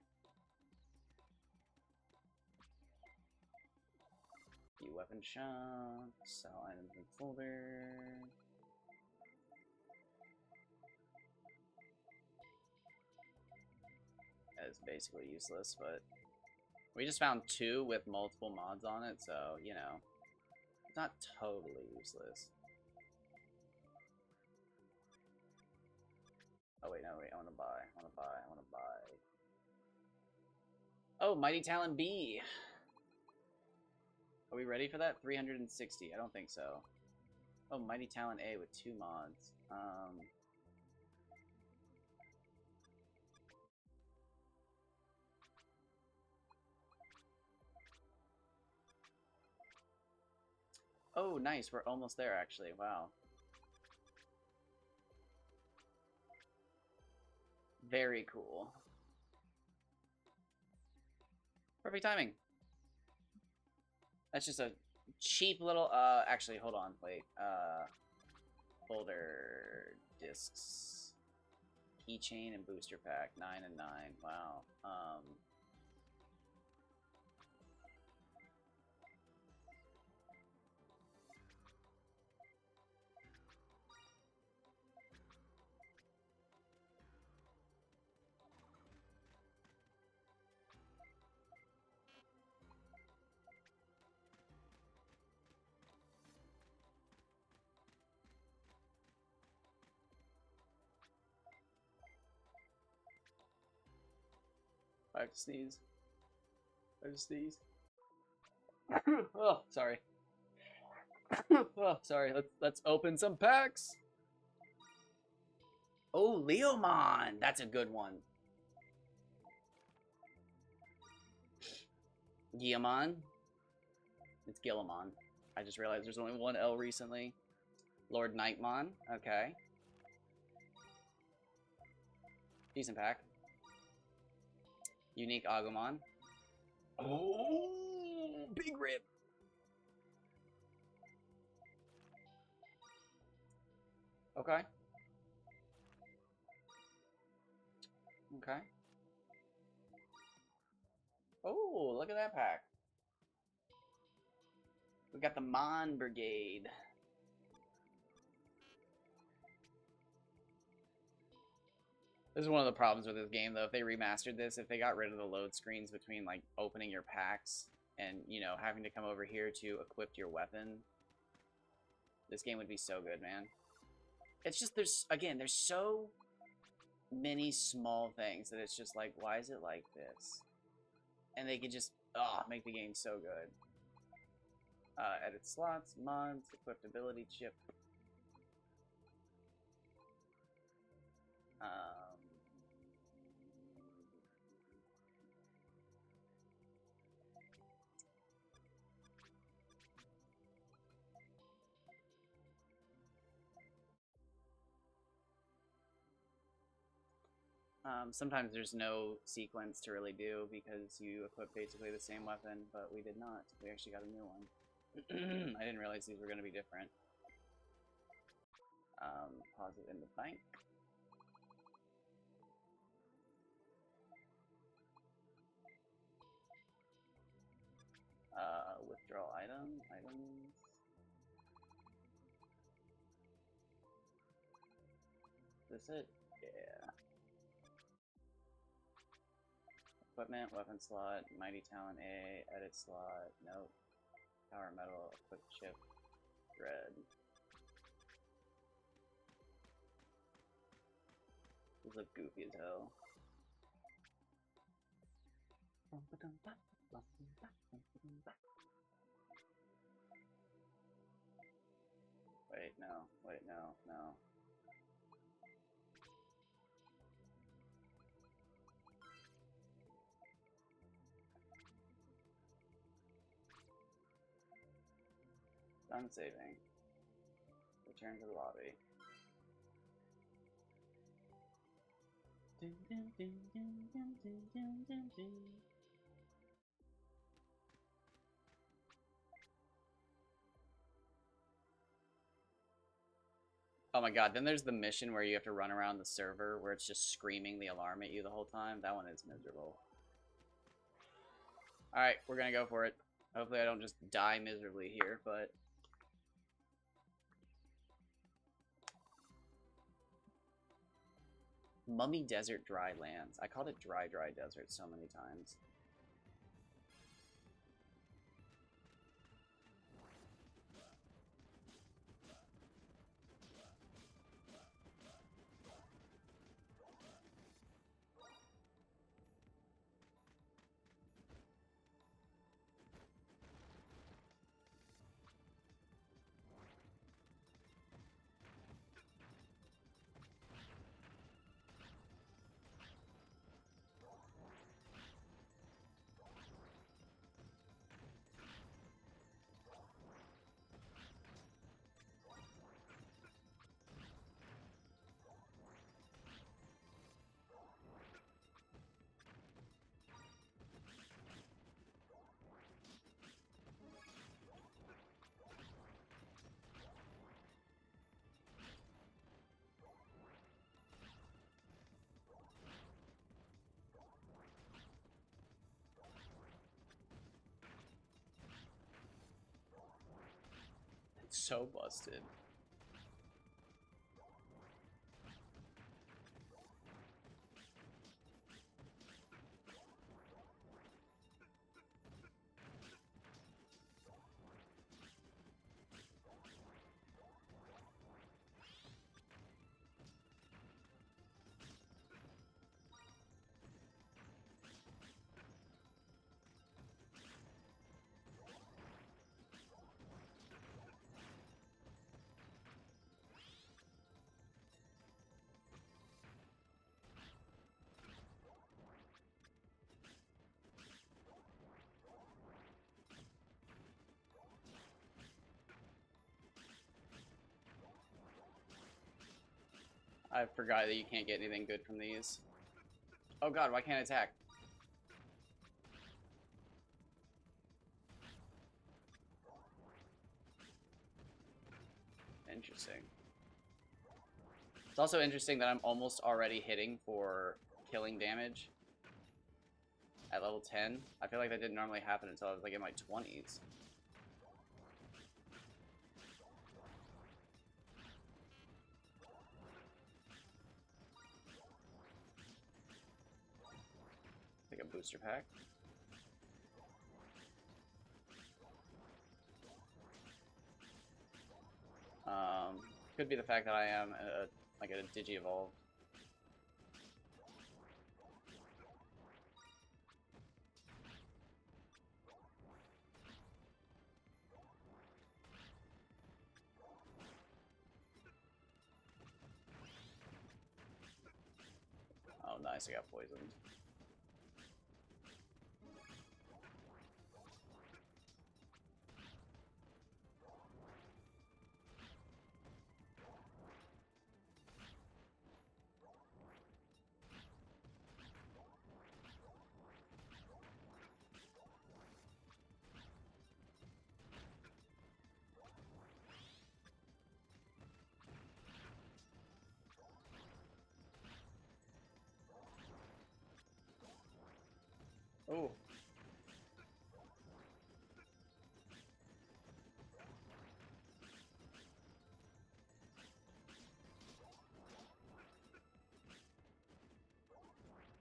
View weapon shop, sell items in folder. That is basically useless, but we just found 2 with multiple mods on it, so, you know, it's not totally useless. Oh, wait, no, wait, I want to buy. Oh, Mighty Talon B! Are we ready for that? 360. I don't think so. Oh, Mighty Talon A with 2 mods. Oh, nice. We're almost there, actually. Wow. Very cool. Perfect timing. That's just a cheap little, actually, hold on, wait, folder, discs, keychain, and booster pack, 9 and 9, wow, I have to sneeze. Oh, sorry. Oh, sorry. Let's open some packs. Oh, Leomon. That's a good one. Giamon. It's Gilamon. I just realized there's only one L recently. Lord Nightmon. Okay. Decent pack. Unique Agumon. Oh, big rip. Okay. Okay. Oh, look at that pack. We got the Mon Brigade. This is one of the problems with this game, though. If they remastered this, if they got rid of the load screens between, like, opening your packs and, you know, having to come over here to equip your weapon, this game would be so good, man. It's just, there's so many small things that it's just like, why is it like this? And they could just, make the game so good. Edit slots, mods, equipped ability chip. Sometimes there's no sequence to really do because you equip basically the same weapon, but we did not. We actually got a new one. I didn't realize these were going to be different. Pause it in the bank. Withdraw items. Is this it? Yeah. Equipment, weapon slot, mighty talent A, edit slot, nope. Power metal, equip chip, red. These look goofy as hell. Wait, no. Wait, no, no. Done saving. Return to the lobby. Oh my god, then there's the mission where you have to run around the server where it's just screaming the alarm at you the whole time. That one is miserable. Alright, we're gonna go for it. Hopefully I don't just die miserably here, but... Mummy Desert Dry Lands. I called it Dry Desert so many times. It's so busted. I forgot that you can't get anything good from these. Oh god, why can't I attack? Interesting. It's also interesting that I'm almost already hitting for killing damage at level 10. I feel like that didn't normally happen until I was like in my 20s. Like a booster pack. Could be the fact that I am like a Digi-Evolve. Oh, nice, I got poisoned. Oh.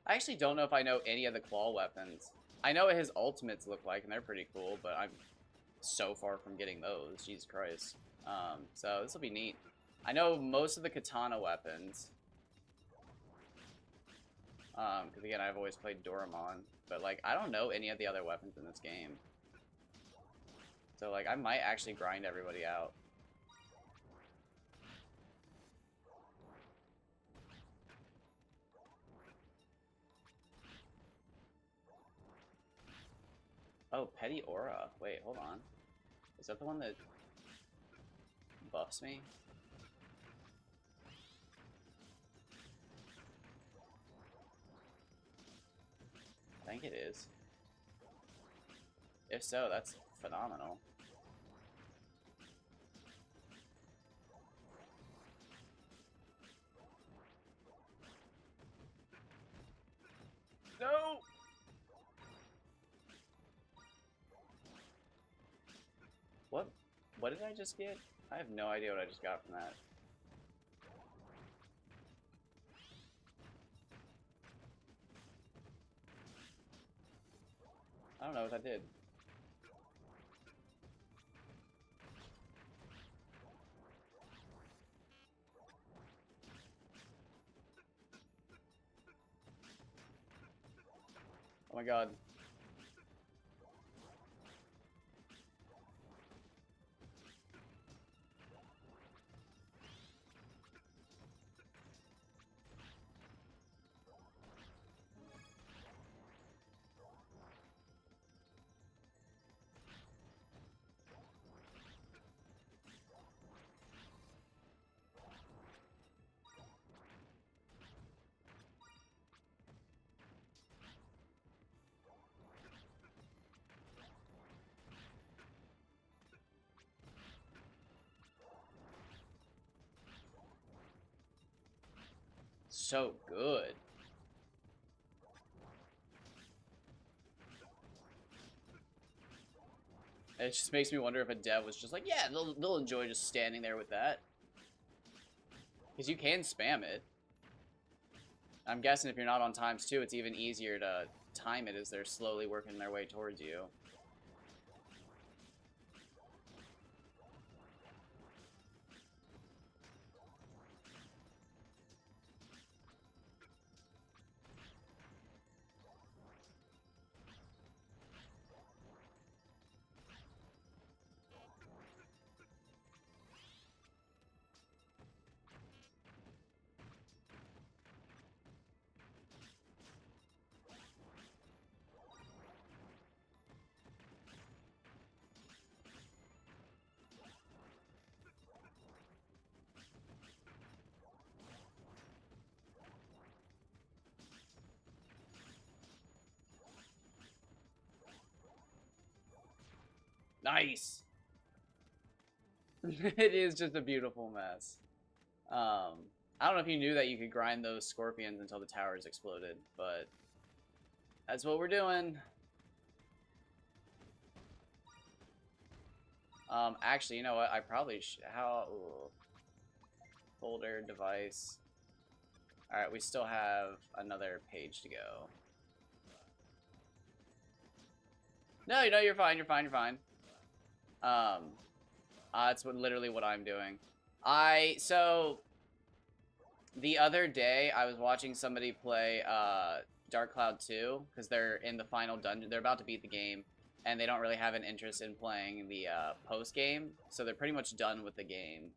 I actually don't know if I know any of the claw weapons. I know what his ultimates look like, and they're pretty cool, but I'm so far from getting those. Jesus Christ. So this will be neat. I know most of the katana weapons. Because again, I've always played Doraemon. But, like, I don't know any of the other weapons in this game. So, like, I might actually grind everybody out. Oh, Petty Aura. Wait, hold on. Is that the one that buffs me? I think it is. If so, that's phenomenal. No! What did I just get? I have no idea what I just got from that. I don't know what that did. Oh my god. So good. It just makes me wonder if a dev was just like, yeah, they'll enjoy just standing there with that. Because you can spam it. I'm guessing if you're not on times 2, it's even easier to time it as they're slowly working their way towards you. Nice! It is just a beautiful mess. I don't know if you knew that you could grind those scorpions until the towers exploded, but that's what we're doing. Actually, you know what? I probably should. Folder, device. Alright, we still have another page to go. No, you're fine, you're fine, you're fine. That's literally what I'm doing. So, the other day, I was watching somebody play, Dark Cloud 2, because they're in the final dungeon. They're about to beat the game, and they don't really have an interest in playing the, post-game, so they're pretty much done with the game.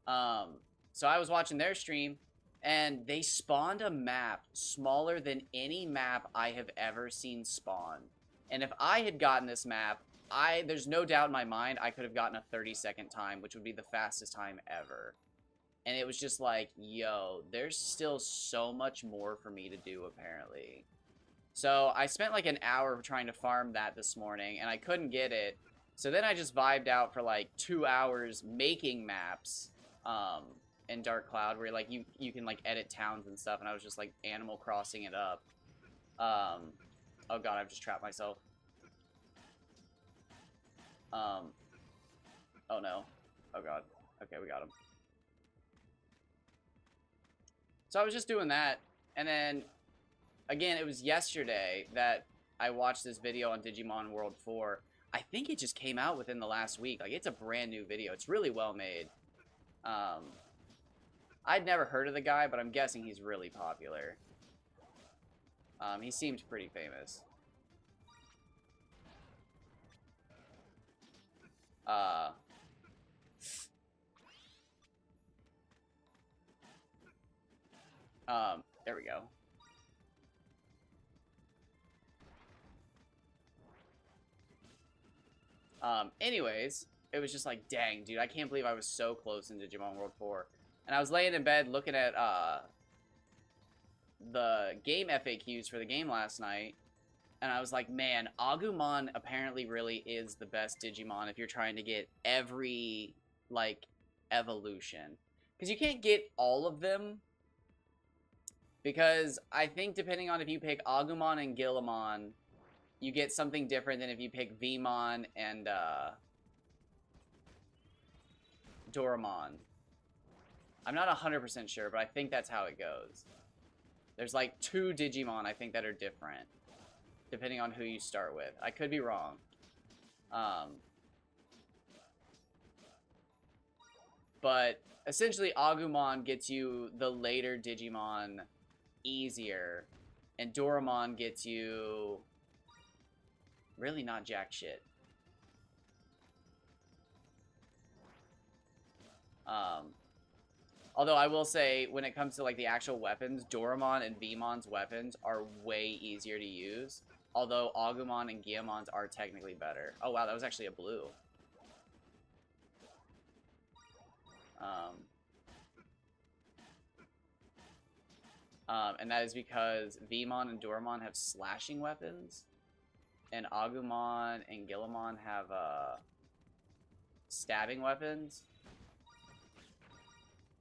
So I was watching their stream, and they spawned a map smaller than any map I have ever seen spawn. And if I had gotten this map, there's no doubt in my mind I could have gotten a 30-second time, which would be the fastest time ever. And it was just like, yo, there's still so much more for me to do, apparently. So I spent like an hour trying to farm that this morning, and I couldn't get it. So then I just vibed out for like 2 hours making maps in Dark Cloud, where like you can like edit towns and stuff, and I was just like Animal Crossing it up. Oh god, I've just trapped myself. Oh no. Oh god. Okay, we got him. So I was just doing that, and then again, it was yesterday that I watched this video on Digimon World 4. I think it just came out within the last week. Like, it's a brand new video. It's really well made. I'd never heard of the guy, but I'm guessing he's really popular. He seems pretty famous. There we go. Anyways, it was just like, dang, dude, I can't believe I was so close in Digimon World 4. And I was laying in bed looking at, the game FAQs for the game last night, and I was like, man, Agumon apparently really is the best Digimon if you're trying to get every, like, evolution. Because you can't get all of them, because I think depending on if you pick Agumon and Guillamon, you get something different than if you pick Vmon and, Doramon. I'm not 100% sure, but I think that's how it goes. There's like 2 Digimon, I think, that are different, depending on who you start with. I could be wrong. But essentially, Agumon gets you the later Digimon easier, and Doramon gets you really not jack shit. Although I will say, when it comes to like the actual weapons, Doramon and Vmon's weapons are way easier to use. Although Agumon and Guillamon's are technically better. Oh wow, that was actually a blue. And that is because Vmon and Doramon have slashing weapons, and Agumon and Guillamon have stabbing weapons.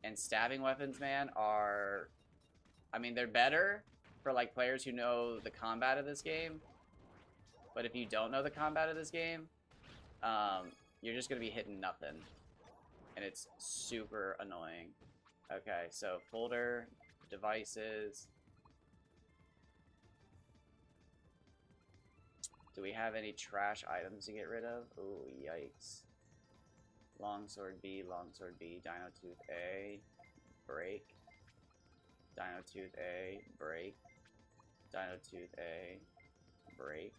And stabbing weapons, man, are... I mean, they're better for, like, players who know the combat of this game. But if you don't know the combat of this game, you're just going to be hitting nothing. And it's super annoying. Okay, so folder, devices. Do we have any trash items to get rid of? Oh, yikes. Longsword B, Dino Tooth A, break. Dino Tooth A, break. Dino Tooth A, break.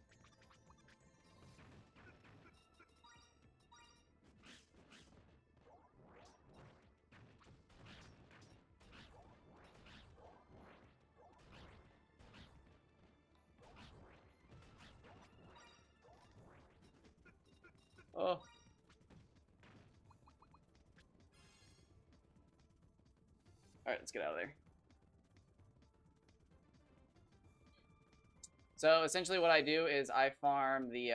Oh. Alright, let's get out of there. So essentially what I do is I farm the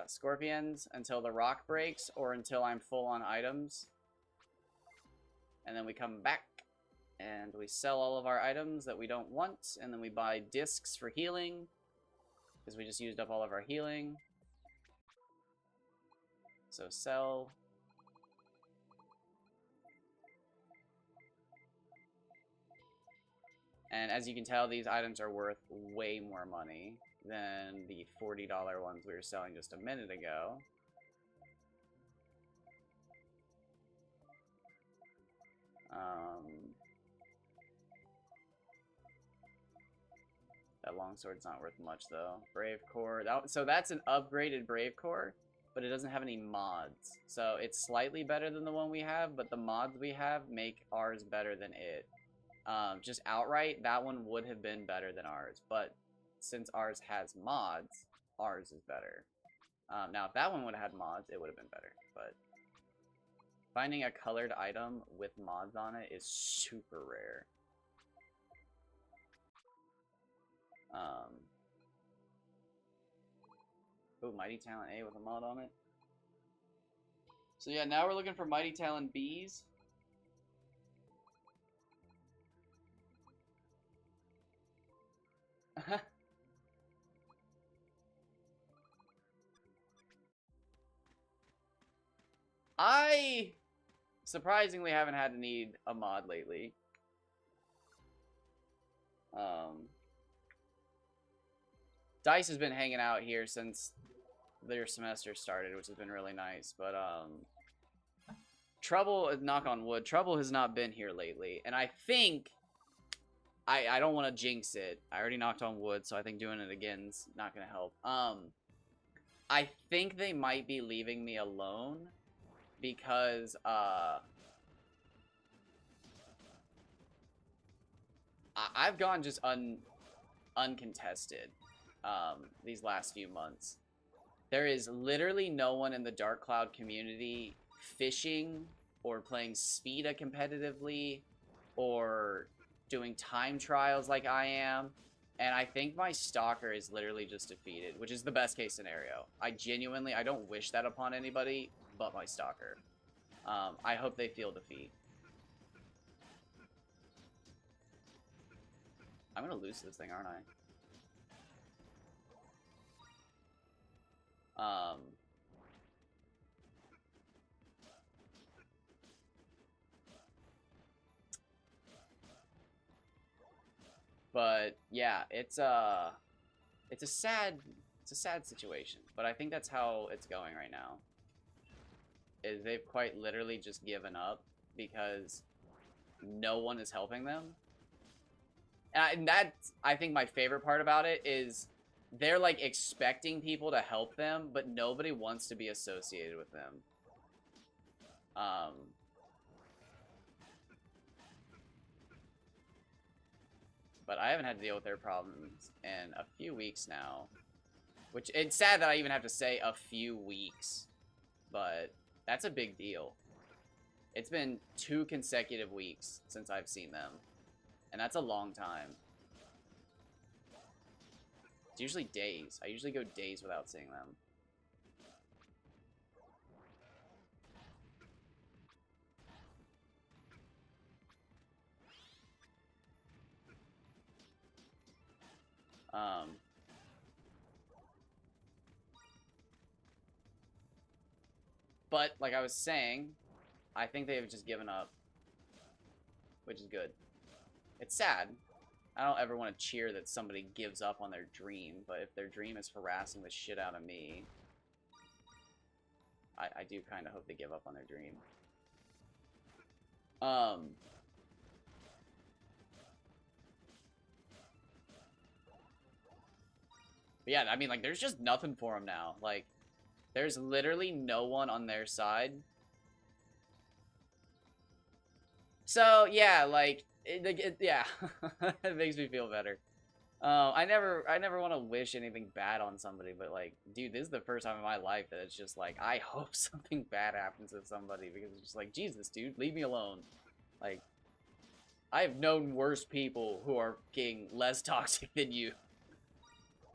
scorpions until the rock breaks or until I'm full on items. And then we come back and we sell all of our items that we don't want. And then we buy discs for healing because we just used up all of our healing. So sell. And as you can tell, these items are worth way more money than the $40 ones we were selling just a minute ago. That longsword's not worth much though. Brave Core. So that's an upgraded Brave Core, but it doesn't have any mods. So it's slightly better than the one we have, but the mods we have make ours better than it. Just outright, that one would have been better than ours, but since ours has mods, ours is better. Now, if that one would have had mods, it would have been better, but finding a colored item with mods on it is super rare. Oh, Mighty Talent A with a mod on it. So yeah, now we're looking for Mighty Talent Bs. I surprisingly haven't had to need a mod lately. Dice has been hanging out here since their semester started, which has been really nice. But Trouble, knock on wood, Trouble has not been here lately, and I think I don't want to jinx it. I already knocked on wood, so I think doing it again's not gonna help. I think they might be leaving me alone because I've gone just uncontested these last few months. There is literally no one in the Dark Cloud community fishing or playing Spheda competitively or doing time trials like I am. And I think my Stalker is literally just defeated, which is the best case scenario. I don't wish that upon anybody but my Stalker. I hope they feel defeat. I'm gonna lose this thing, aren't I? But yeah, it's a sad situation, but I think that's how it's going right now. Is they've quite literally just given up because no one is helping them. And that's, I think, my favorite part about it is they're like expecting people to help them, but nobody wants to be associated with them. But I haven't had to deal with their problems in a few weeks now. Which, it's sad that I even have to say a few weeks. But that's a big deal. It's been 2 consecutive weeks since I've seen them. And that's a long time. It's usually days. I usually go days without seeing them. But, like I was saying, I think they have just given up. Which is good. It's sad. I don't ever want to cheer that somebody gives up on their dream, but if their dream is harassing the shit out of me, I do kind of hope they give up on their dream. But yeah, I mean, like, there's just nothing for them now. Like, there's literally no one on their side. So, yeah, like, yeah, it makes me feel better. I never want to wish anything bad on somebody, but, like, dude, this is the first time in my life that it's just, like, I hope something bad happens to somebody, because it's just like, Jesus, dude, leave me alone. Like, I've known worse people who are getting less toxic than you.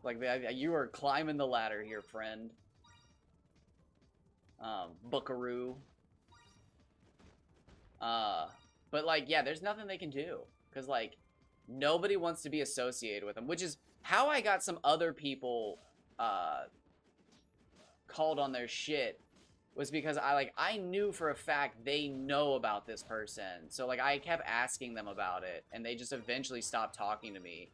Like, you are climbing the ladder here, friend. Buckaroo. But, like, yeah, there's nothing they can do. Because, like, nobody wants to be associated with them. Which is how I got some other people, called on their shit. Was because I knew for a fact they know about this person. So, like, I kept asking them about it. And they just eventually stopped talking to me.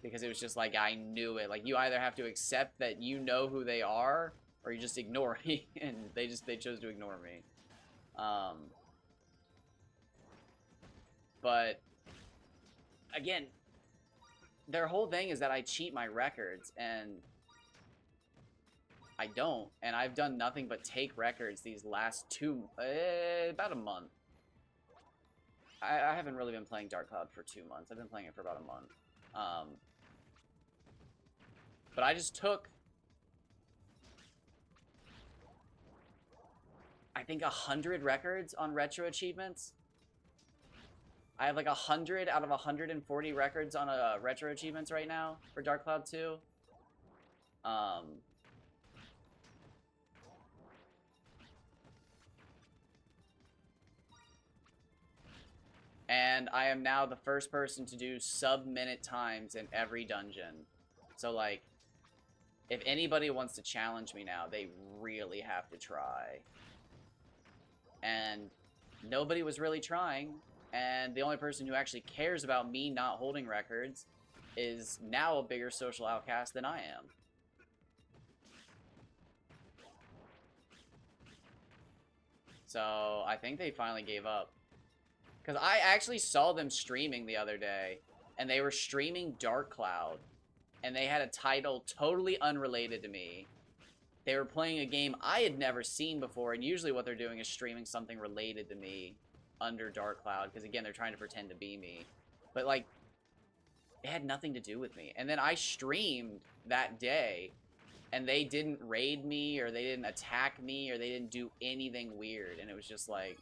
Because it was just like, I knew it. Like, you either have to accept that you know who they are, or you just ignore me. And they chose to ignore me. But, again, their whole thing is that I cheat my records, and I don't. And I've done nothing but take records these last about a month. I haven't really been playing Dark Cloud for 2 months. I've been playing it for about a month. But I just took, I think, 100 records on retro achievements. I have like 100 out of 140 records on retro achievements right now for Dark Cloud 2. And I am now the first person to do sub-minute times in every dungeon. So, like, if anybody wants to challenge me now, they really have to try. And nobody was really trying. And the only person who actually cares about me not holding records is now a bigger social outcast than I am. So I think they finally gave up. Because I actually saw them streaming the other day, and they were streaming Dark Cloud, and they had a title totally unrelated to me. They were playing a game I had never seen before, and usually what they're doing is streaming something related to me under Dark Cloud, because again, they're trying to pretend to be me. But like, it had nothing to do with me. And then I streamed that day, and they didn't raid me, or they didn't attack me, or they didn't do anything weird, and it was just like,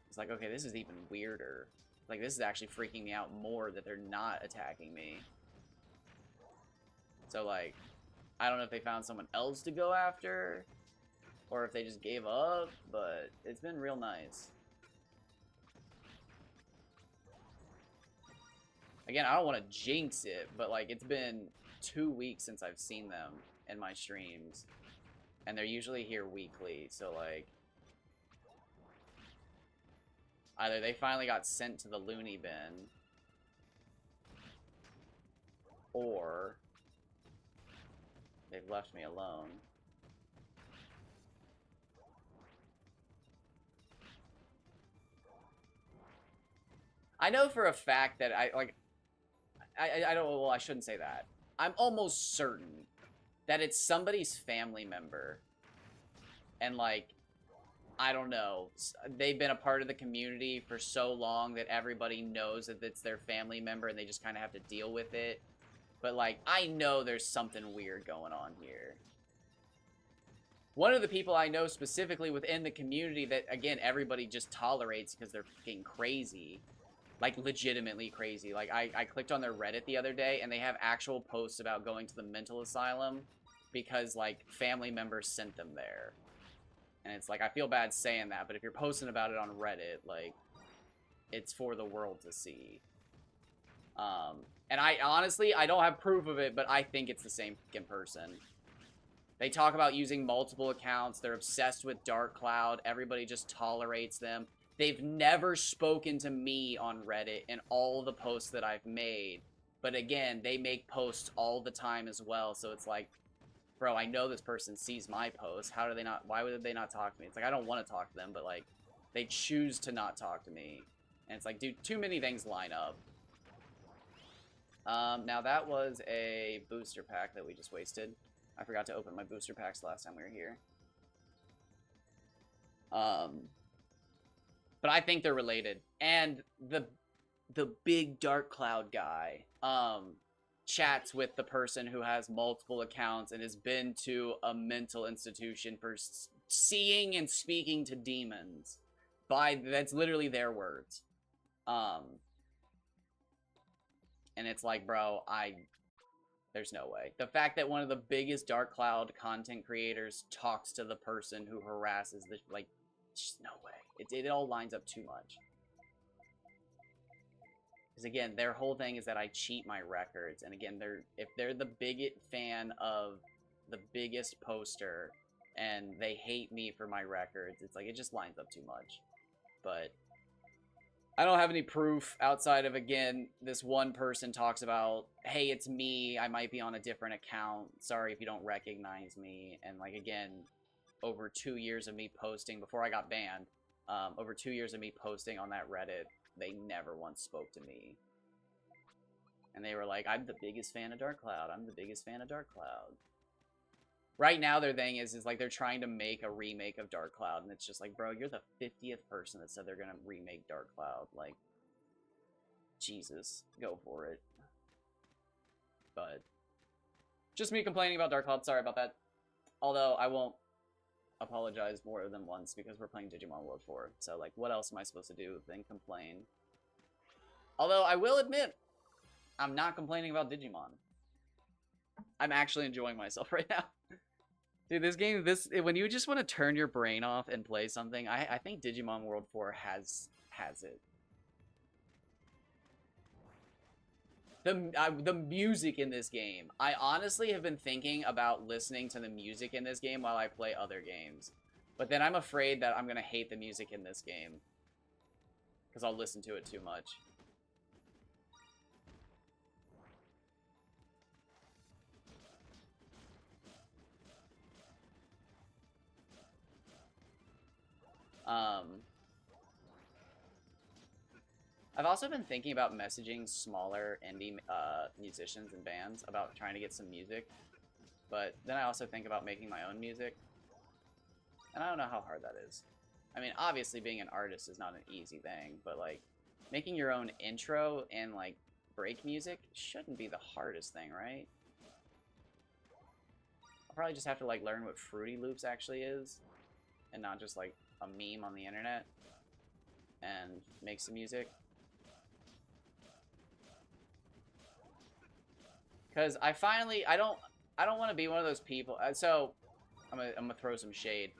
it's like, okay, this is even weirder. Like, this is actually freaking me out more that they're not attacking me. So, like, I don't know if they found someone else to go after, or if they just gave up, but it's been real nice. Again, I don't want to jinx it, but, like, it's been 2 weeks since I've seen them in my streams, and they're usually here weekly, so, like, either they finally got sent to the loony bin, or they've left me alone. I know for a fact that I don't, well, I shouldn't say that. I'm almost certain that it's somebody's family member. And, like, I don't know, they've been a part of the community for so long that everybody knows that it's their family member and they just kind of have to deal with it. But, like, I know there's something weird going on here. One of the people I know specifically within the community that, again, everybody just tolerates because they're fucking crazy. Like, legitimately crazy. Like, I clicked on their Reddit the other day, and they have actual posts about going to the mental asylum because, like, family members sent them there. And it's like, I feel bad saying that, but if you're posting about it on Reddit, like, it's for the world to see. And I honestly, I don't have proof of it, but I think it's the same fucking person. They talk about using multiple accounts. They're obsessed with Dark Cloud. Everybody just tolerates them. They've never spoken to me on Reddit in all the posts that I've made. But again, they make posts all the time as well. So it's like, bro, I know this person sees my posts. How do they not, why would they not talk to me? It's like, I don't want to talk to them, but like, they choose to not talk to me. And it's like, dude, too many things line up. Now that was a booster pack that we just wasted. I forgot to open my booster packs last time we were here. But I think they're related. And the big Dark Cloud guy, chats with the person who has multiple accounts and has been to a mental institution for seeing and speaking to demons. That's literally their words. And it's like, bro, there's no way. The fact that one of the biggest Dark Cloud content creators talks to the person who harasses the, like, just no way. It all lines up too much. Because again, their whole thing is that I cheat my records. And again, if they're the biggest fan of the biggest poster and they hate me for my records, it's like, it just lines up too much. But I don't have any proof outside of, again, this one person talks about, hey, it's me, I might be on a different account, sorry if you don't recognize me. And like, again, over 2 years of me posting, before I got banned, over 2 years of me posting on that Reddit, they never once spoke to me. And they were like, I'm the biggest fan of Dark Cloud, I'm the biggest fan of Dark Cloud. Right now, their thing is like they're trying to make a remake of Dark Cloud, and it's just like, bro, you're the 50th person that said they're gonna remake Dark Cloud. Like, Jesus, go for it. But just me complaining about Dark Cloud, sorry about that. Although, I won't apologize more than once because we're playing Digimon World 4. So, like, what else am I supposed to do than complain? Although, I will admit, I'm not complaining about Digimon. I'm actually enjoying myself right now. Dude, this game, when you just want to turn your brain off and play something, I think Digimon World 4 has it. The music in this game. I honestly have been thinking about listening to the music in this game while I play other games. But then I'm afraid that I'm going to hate the music in this game. Because I'll listen to it too much. I've also been thinking about messaging smaller indie musicians and bands about trying to get some music, but then I also think about making my own music, and I don't know how hard that is. I mean, obviously being an artist is not an easy thing, but like making your own intro and like break music shouldn't be the hardest thing, right? I'll probably just have to like learn what Fruity Loops actually is, and not just like a meme on the internet, and make some music. Because I don't want to be one of those people. So I'm gonna throw some shade.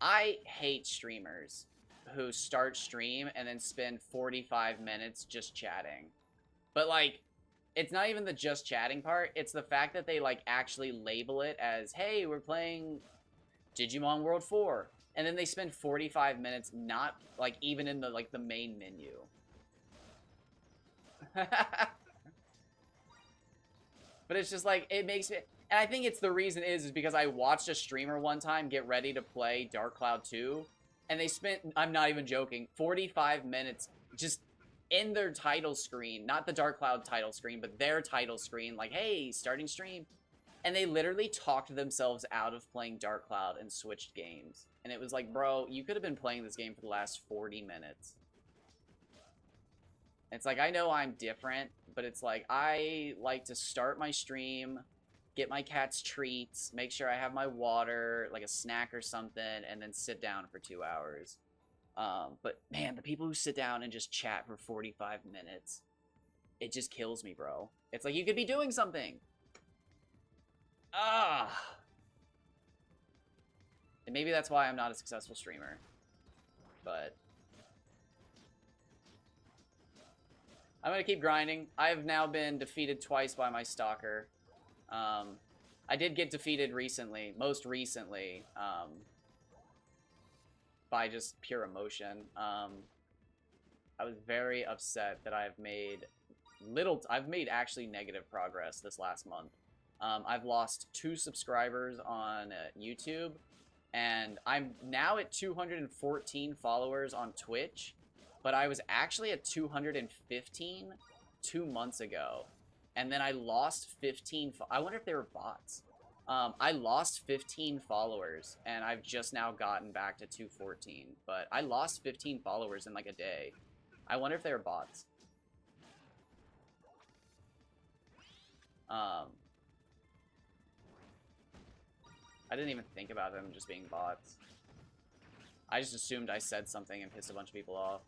I hate streamers who start stream and then spend 45 minutes just chatting. But like, it's not even the just chatting part. It's the fact that they like actually label it as, hey, we're playing Digimon World 4. And then they spend 45 minutes not like even in the like the main menu. But it's just like, it makes me... And I think it's the reason is because I watched a streamer one time get ready to play Dark Cloud 2, and they spent, I'm not even joking, 45 minutes just in their title screen, not the Dark Cloud title screen, but their title screen, like, hey, starting stream. And they literally talked themselves out of playing Dark Cloud and switched games. And it was like, bro, you could have been playing this game for the last 40 minutes. It's like, I know I'm different, but it's like, I like to start my stream, get my cat's treats, make sure I have my water, like a snack or something, and then sit down for 2 hours. But man, the people who sit down and just chat for 45 minutes, it just kills me, bro. It's like, you could be doing something. Ah. And maybe that's why I'm not a successful streamer. But I'm gonna keep grinding. I've now been defeated twice by my stalker. I did get defeated recently, most recently, by just pure emotion. I was very upset that I've made actually negative progress this last month. I've lost 2 subscribers on YouTube, and I'm now at 214 followers on Twitch. But I was actually at 215 2 months ago. And then I lost 15... I wonder if they were bots. I lost 15 followers, and I've just now gotten back to 214. But I lost 15 followers in like a day. I wonder if they were bots. I didn't even think about them just being bots. I just assumed I said something and pissed a bunch of people off.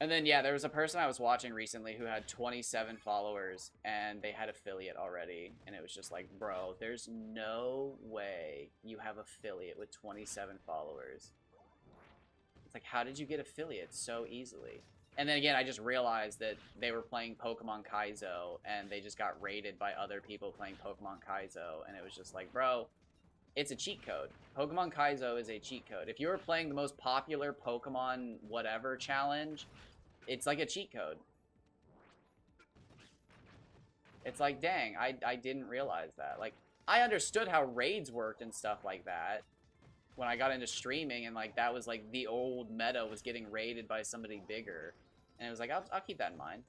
And then, yeah, there was a person I was watching recently who had 27 followers, and they had affiliate already. And it was just like, bro, there's no way you have affiliate with 27 followers. It's like, how did you get affiliate so easily? And then again, I just realized that they were playing Pokemon Kaizo, and they just got raided by other people playing Pokemon Kaizo. And it was just like, bro, it's a cheat code. Pokemon Kaizo is a cheat code. If you were playing the most popular Pokemon whatever challenge, it's like a cheat code. It's like, dang, I didn't realize that. Like, I understood how raids worked and stuff like that when I got into streaming, and like that was like the old meta was getting raided by somebody bigger. And it was like, I'll keep that in mind.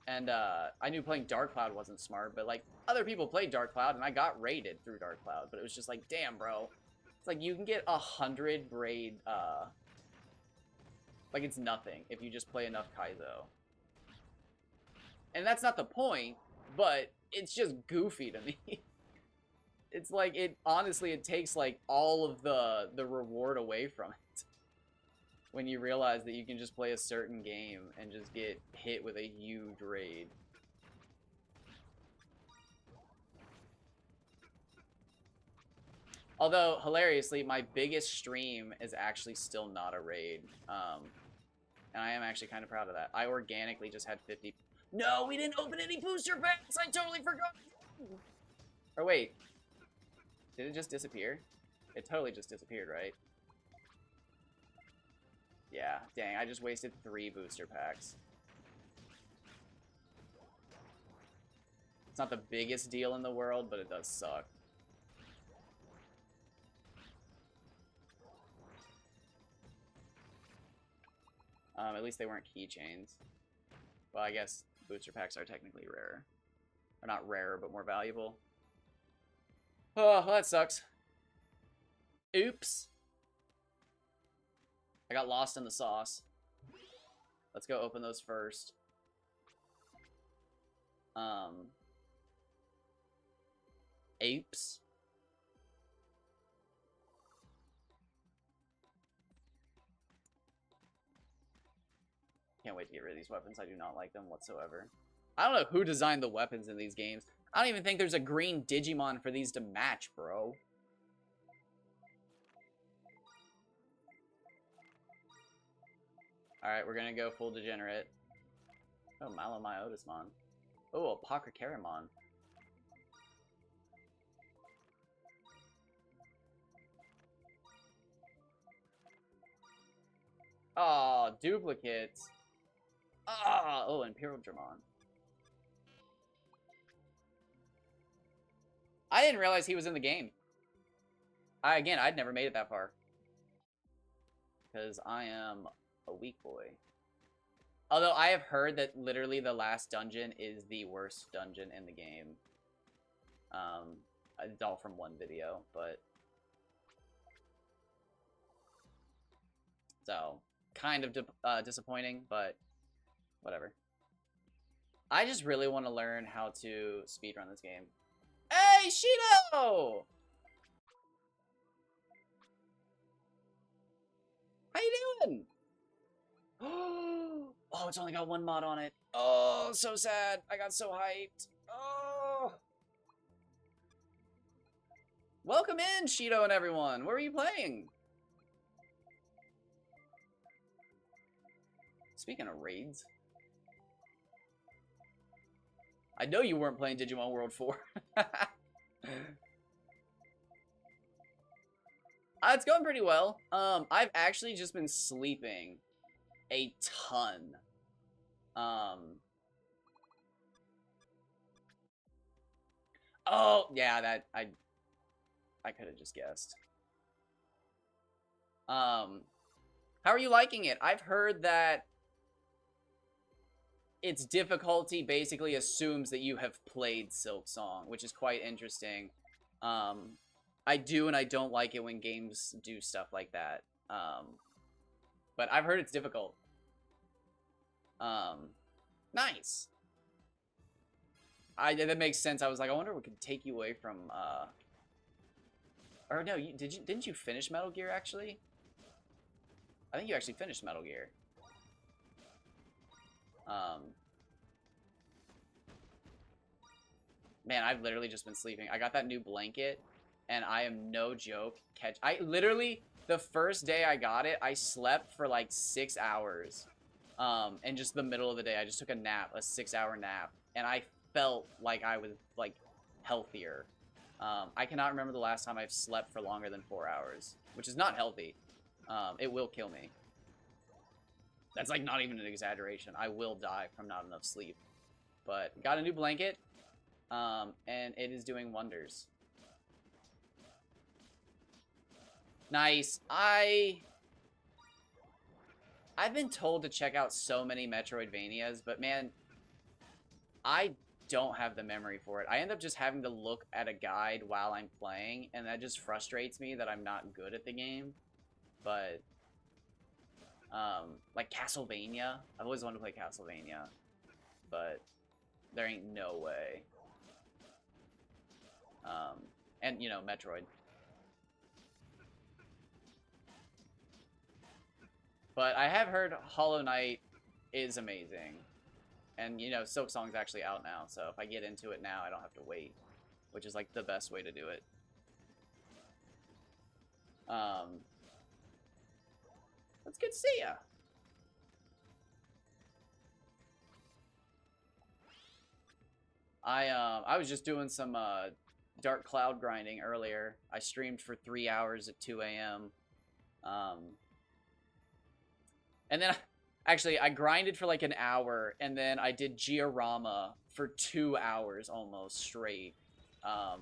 And I knew playing Dark Cloud wasn't smart, but like other people played Dark Cloud, and I got raided through Dark Cloud. But it was just like, damn, bro. It's like you can get 100 raid, like it's nothing if you just play enough Kaizo. And that's not the point, but it's just goofy to me. It's like, honestly, it takes like all of the reward away from it. When you realize that you can just play a certain game and just get hit with a huge raid. Although, hilariously, my biggest stream is actually still not a raid. And I am actually kind of proud of that. I organically just had 50... No, we didn't open any booster packs! I totally forgot! Or wait. Did it just disappear? It totally just disappeared, right? Yeah, dang, I just wasted 3 booster packs. It's not the biggest deal in the world, but it does suck. At least they weren't keychains. Well, I guess booster packs are technically rarer. Or not rarer, but more valuable. Oh, well, that sucks. Oops. I got lost in the sauce. Let's go open those first. Apes. Can't wait to get rid of these weapons. I do not like them whatsoever. I don't know who designed the weapons in these games. I don't even think there's a green Digimon for these to match, bro. Alright, we're gonna go full degenerate. Oh, Malomyotismon. Oh, Apocrycarimon. Oh, duplicates. Oh, Imperial Dramon. I didn't realize he was in the game. Again, I'd never made it that far. Because I am a weak boy. Although I have heard that literally the last dungeon is the worst dungeon in the game. It's all from one video, but... So, kind of disappointing, but whatever. I just really want to learn how to speedrun this game. Hey, Shido! How you doing? Oh, it's only got one mod on it. Oh, so sad. I got so hyped. Oh. Welcome in, Shido and everyone. What are you playing? Speaking of raids. I know you weren't playing Digimon World 4. It's going pretty well. I've actually just been sleeping a ton. Oh, yeah, that I could have just guessed. How are you liking it? I've heard that its difficulty basically assumes that you have played Silk Song, which is quite interesting. I do and I don't like it when games do stuff like that. But I've heard it's difficult. Nice. That makes sense. I was like, I wonder what could take you away from, or no, didn't you finish Metal Gear, actually? I think you actually finished Metal Gear. Man, I've literally just been sleeping. I got that new blanket, and I am no joke. I literally, the first day I got it, I slept for like 6 hours. And just the middle of the day, I just took a nap, a 6-hour nap, and I felt like I was, like, healthier. I cannot remember the last time I've slept for longer than 4 hours, which is not healthy. It will kill me. That's, like, not even an exaggeration. I will die from not enough sleep. But, got a new blanket, and it is doing wonders. Nice. I've been told to check out so many Metroidvanias, but man, I don't have the memory for it. I end up just having to look at a guide while I'm playing, and that just frustrates me that I'm not good at the game. But, like Castlevania, I've always wanted to play Castlevania, but there ain't no way. And, you know, Metroid. But I have heard Hollow Knight is amazing. And, you know, Silk Song's actually out now, so if I get into it now, I don't have to wait. Which is, like, the best way to do it. It's good to see ya. I was just doing some, Dark Cloud grinding earlier. I streamed for 3 hours at 2 a.m. And then Actually, I grinded for like an hour, and then I did Giorama for 2 hours almost straight.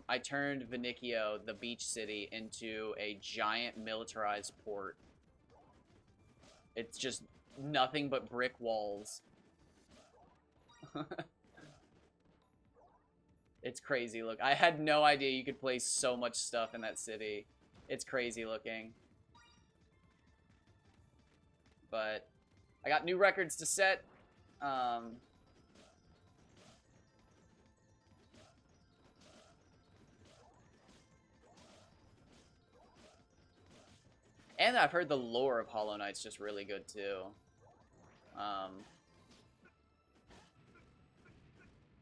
I turned Venicchio, the beach city, into a giant militarized port. It's just nothing but brick walls. It's crazy. Look, I had no idea you could place so much stuff in that city. It's crazy looking. But I got new records to set. And I've heard the lore of Hollow Knight's just really good too.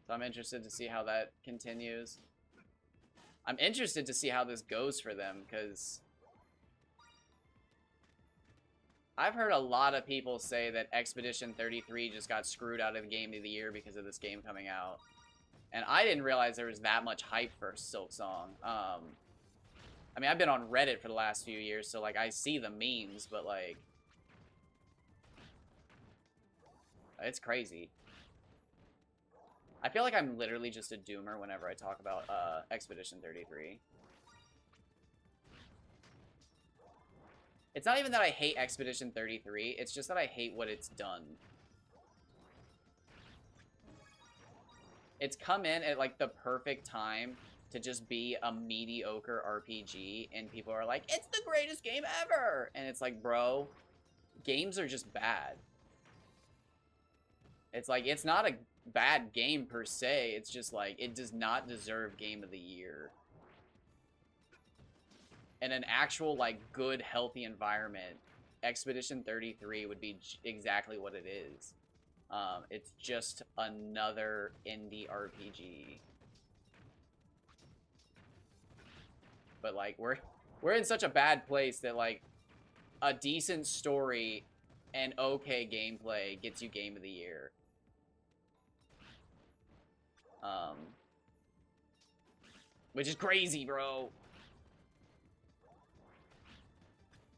So I'm interested to see how that continues. I'm interested to see how this goes for them, because I've heard a lot of people say that Expedition 33 just got screwed out of the Game of the Year because of this game coming out. And I didn't realize there was that much hype for Silk Song. I mean, I've been on Reddit for the last few years, so, like, I see the memes, but, like, it's crazy. I feel like I'm literally just a doomer whenever I talk about Expedition 33. It's not even that I hate Expedition 33, it's just that I hate what it's done. It's come in at, like, the perfect time to just be a mediocre RPG, and people are like, it's the greatest game ever! And it's like, bro, games are just bad. It's like, it's not a bad game per se, it's just like, it does not deserve Game of the Year. In an actual, like, good, healthy environment, Expedition 33 would be exactly what it is. It's just another indie RPG. But, like, we're in such a bad place that, like, a decent story and okay gameplay gets you Game of the Year. Which is crazy, bro.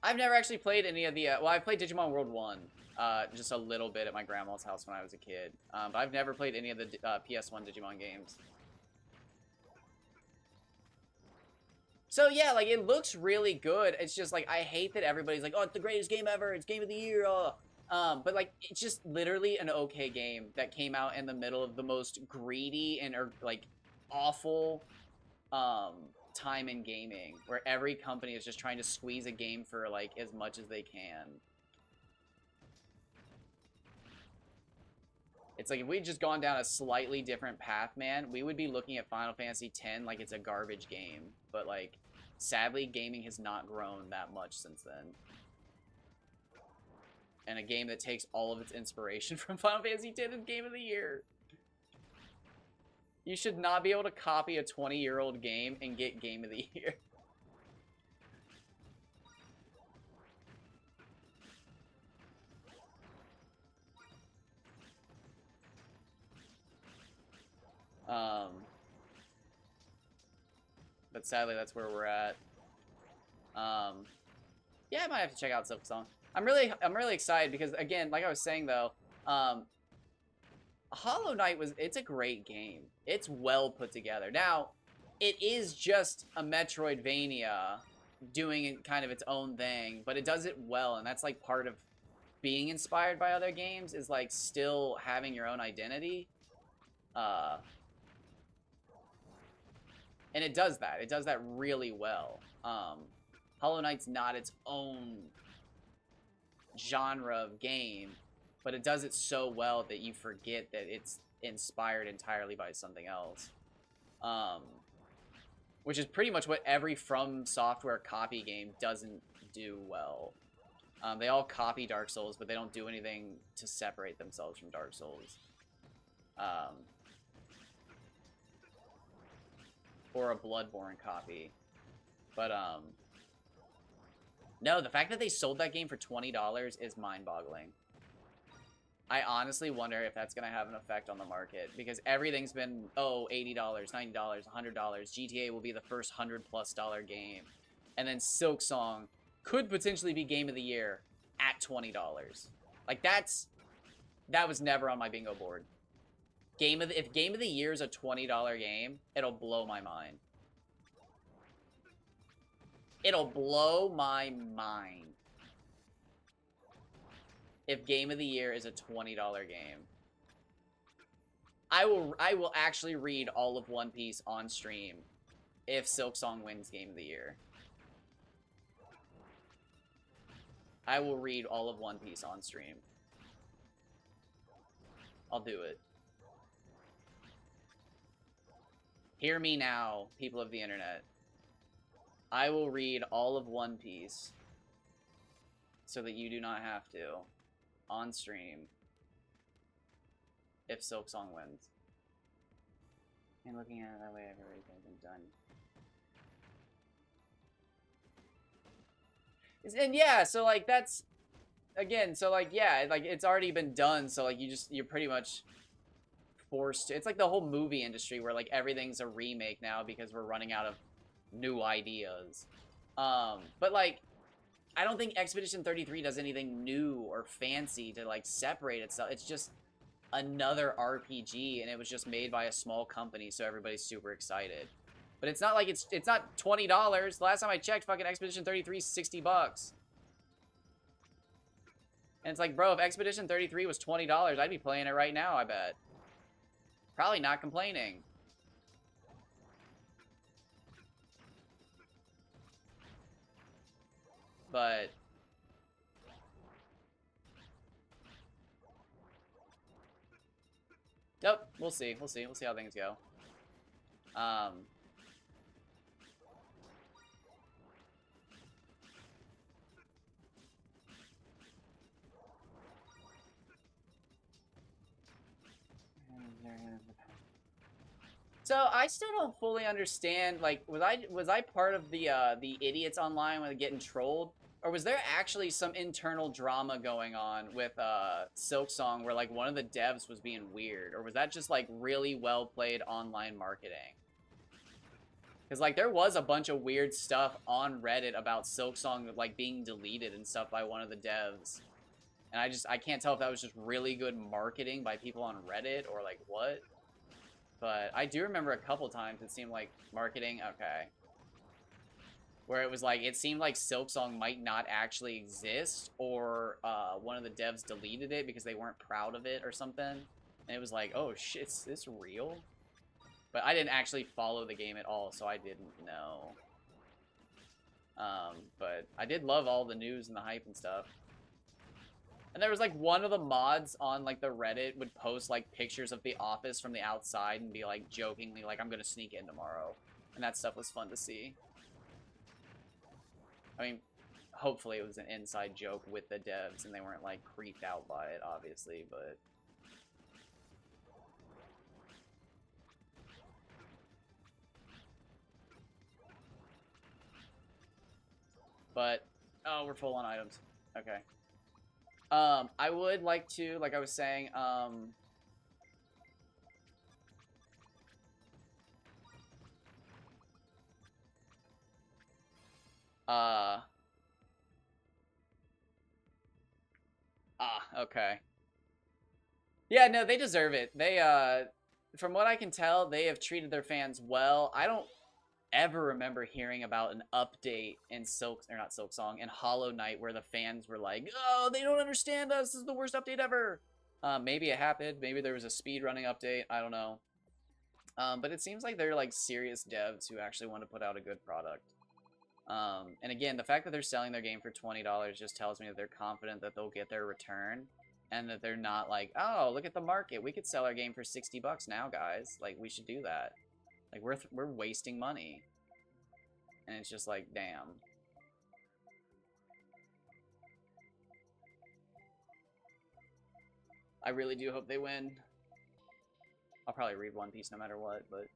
I've never actually played any of the, well, I played Digimon World 1, just a little bit at my grandma's house when I was a kid. But I've never played any of the PS1 Digimon games. So yeah, like, it looks really good. It's just, like, I hate that everybody's like, oh, it's the greatest game ever, it's Game of the Year, but, like, it's just literally an okay game that came out in the middle of the most greedy and, like, awful, time in gaming, where every company is just trying to squeeze a game for, like, as much as they can. It's like, if we'd just gone down a slightly different path, man, we would be looking at Final Fantasy X like it's a garbage game. But, like, sadly, gaming has not grown that much since then. And a game that takes all of its inspiration from Final Fantasy X is Game of the Year. You should not be able to copy a 20-year-old game and get Game of the Year. But sadly, that's where we're at. Yeah, I might have to check out Silk Song. I'm really excited because, again, like I was saying though, Hollow Knight it's a great game. It's well put together. Now, it is just a Metroidvania doing kind of its own thing, but it does it well, and that's, like, part of being inspired by other games, is, like, still having your own identity. And it does that. It does that really well. Hollow Knight's not its own genre of game, but it does it so well that you forget that it's inspired entirely by something else. Which is pretty much what every From Software copy game doesn't do well. They all copy Dark Souls, but they don't do anything to separate themselves from Dark Souls. Or a Bloodborne copy. But, no, the fact that they sold that game for $20 is mind-boggling. I honestly wonder if that's going to have an effect on the market, because everything's been, oh, $80, $90, $100. GTA will be the first $100+ game. And then Silk Song could potentially be Game of the Year at $20. Like, that's That was never on my bingo board. If Game of the Year is a $20 game, it'll blow my mind. It'll blow my mind. If Game of the Year is a $20 game. I will actually read all of One Piece on stream if Silksong wins Game of the Year. I will read all of One Piece on stream. I'll do it. Hear me now, people of the internet. I will read all of One Piece so that you do not have to on stream if Silksong wins. And looking at it that way, I've already been done. And yeah, so like that's again, so like yeah, like it's already been done, so like you're pretty much forced to. It's like the whole movie industry where like everything's a remake now because we're running out of new ideas. But like I don't think Expedition 33 does anything new or fancy to like separate itself. It's just another RPG, and it was just made by a small company, so everybody's super excited. But it's not like it's not $20. The last time I checked, fucking Expedition 33 is $60. And it's like, bro, if Expedition 33 was $20, I'd be playing it right now, I bet. Probably not complaining. But nope, we'll see. We'll see how things go. So I still don't fully understand. Like, was I part of the idiots online when getting trolled, or was there actually some internal drama going on with Silksong where like one of the devs was being weird, or was that just like really well played online marketing? Because like there was a bunch of weird stuff on Reddit about Silksong like being deleted and stuff by one of the devs, and I can't tell if that was just really good marketing by people on Reddit or like what. But I do remember a couple times it seemed like marketing, okay, where it was like, it seemed like Silksong might not actually exist, or one of the devs deleted it because they weren't proud of it or something. And it was like, oh shit, is this real? But I didn't actually follow the game at all, so I didn't know. But I did love all the news and the hype and stuff. And there was like one of the mods on like the Reddit would post like pictures of the office from the outside and be like jokingly like, I'm gonna sneak in tomorrow. And that stuff was fun to see. I mean, hopefully it was an inside joke with the devs and they weren't like creeped out by it, obviously, but oh, we're full on items. Okay. I would like to, like I was saying, okay. Yeah, no, they deserve it. They, from what I can tell, they have treated their fans well. I don't ever remember hearing about an update in Silksong, in Hollow Knight where the fans were like, oh, they don't understand us, this is the worst update ever. Maybe it happened, maybe there was a speedrunning update, I don't know. But it seems like they're like serious devs who actually want to put out a good product. And again, the fact that they're selling their game for $20 just tells me that they're confident that they'll get their return, and that they're not like, oh, look at the market, we could sell our game for $60 now, guys, like we should do that. Like, we're wasting money. And it's just like, damn. I really do hope they win. I'll probably read One Piece no matter what, but...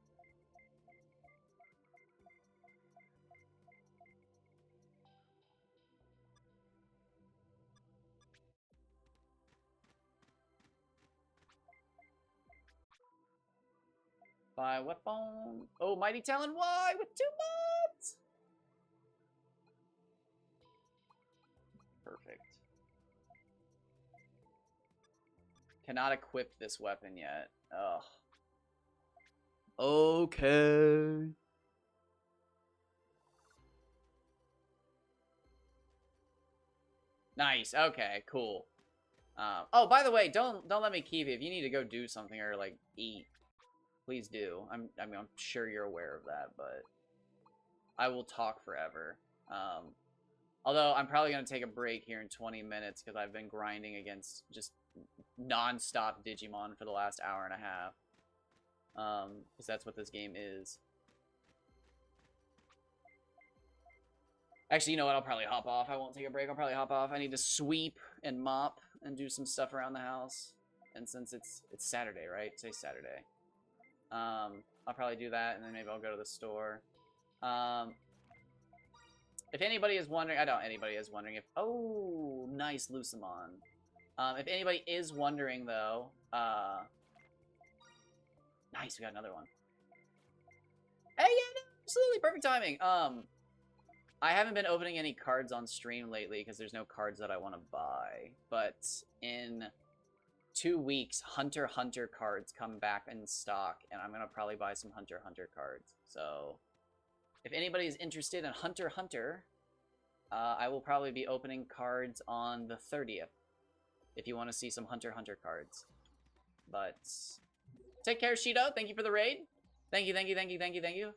By weapon. Oh, Mighty Talon Y with 2 mods! Perfect. Cannot equip this weapon yet. Ugh. Okay. Nice. Okay, cool. Oh, by the way, don't let me keep you. If you need to go do something or like eat, please do. I mean, I'm sure you're aware of that, but I will talk forever. Although I'm probably gonna take a break here in 20 minutes because I've been grinding against just non-stop Digimon for the last hour and a half. Because that's what this game is. Actually, you know what? I'll probably hop off. I won't take a break. I'll probably hop off. I need to sweep and mop and do some stuff around the house. And since it's Saturday, right? Today's Saturday. I'll probably do that, and then maybe I'll go to the store. If anybody is wondering, I doubt anybody is wondering if... Oh, nice, Lucimon. If anybody is wondering, though... Nice, we got another one. Hey, yeah, no, absolutely, perfect timing. I haven't been opening any cards on stream lately because there's no cards that I want to buy. But in 2 weeks, Hunter x Hunter cards come back in stock, and I'm going to probably buy some Hunter x Hunter cards. So, if anybody is interested in Hunter x Hunter, I will probably be opening cards on the 30th, if you want to see some Hunter x Hunter cards. But, take care, Shido. Thank you for the raid. Thank you, thank you, thank you, thank you, thank you.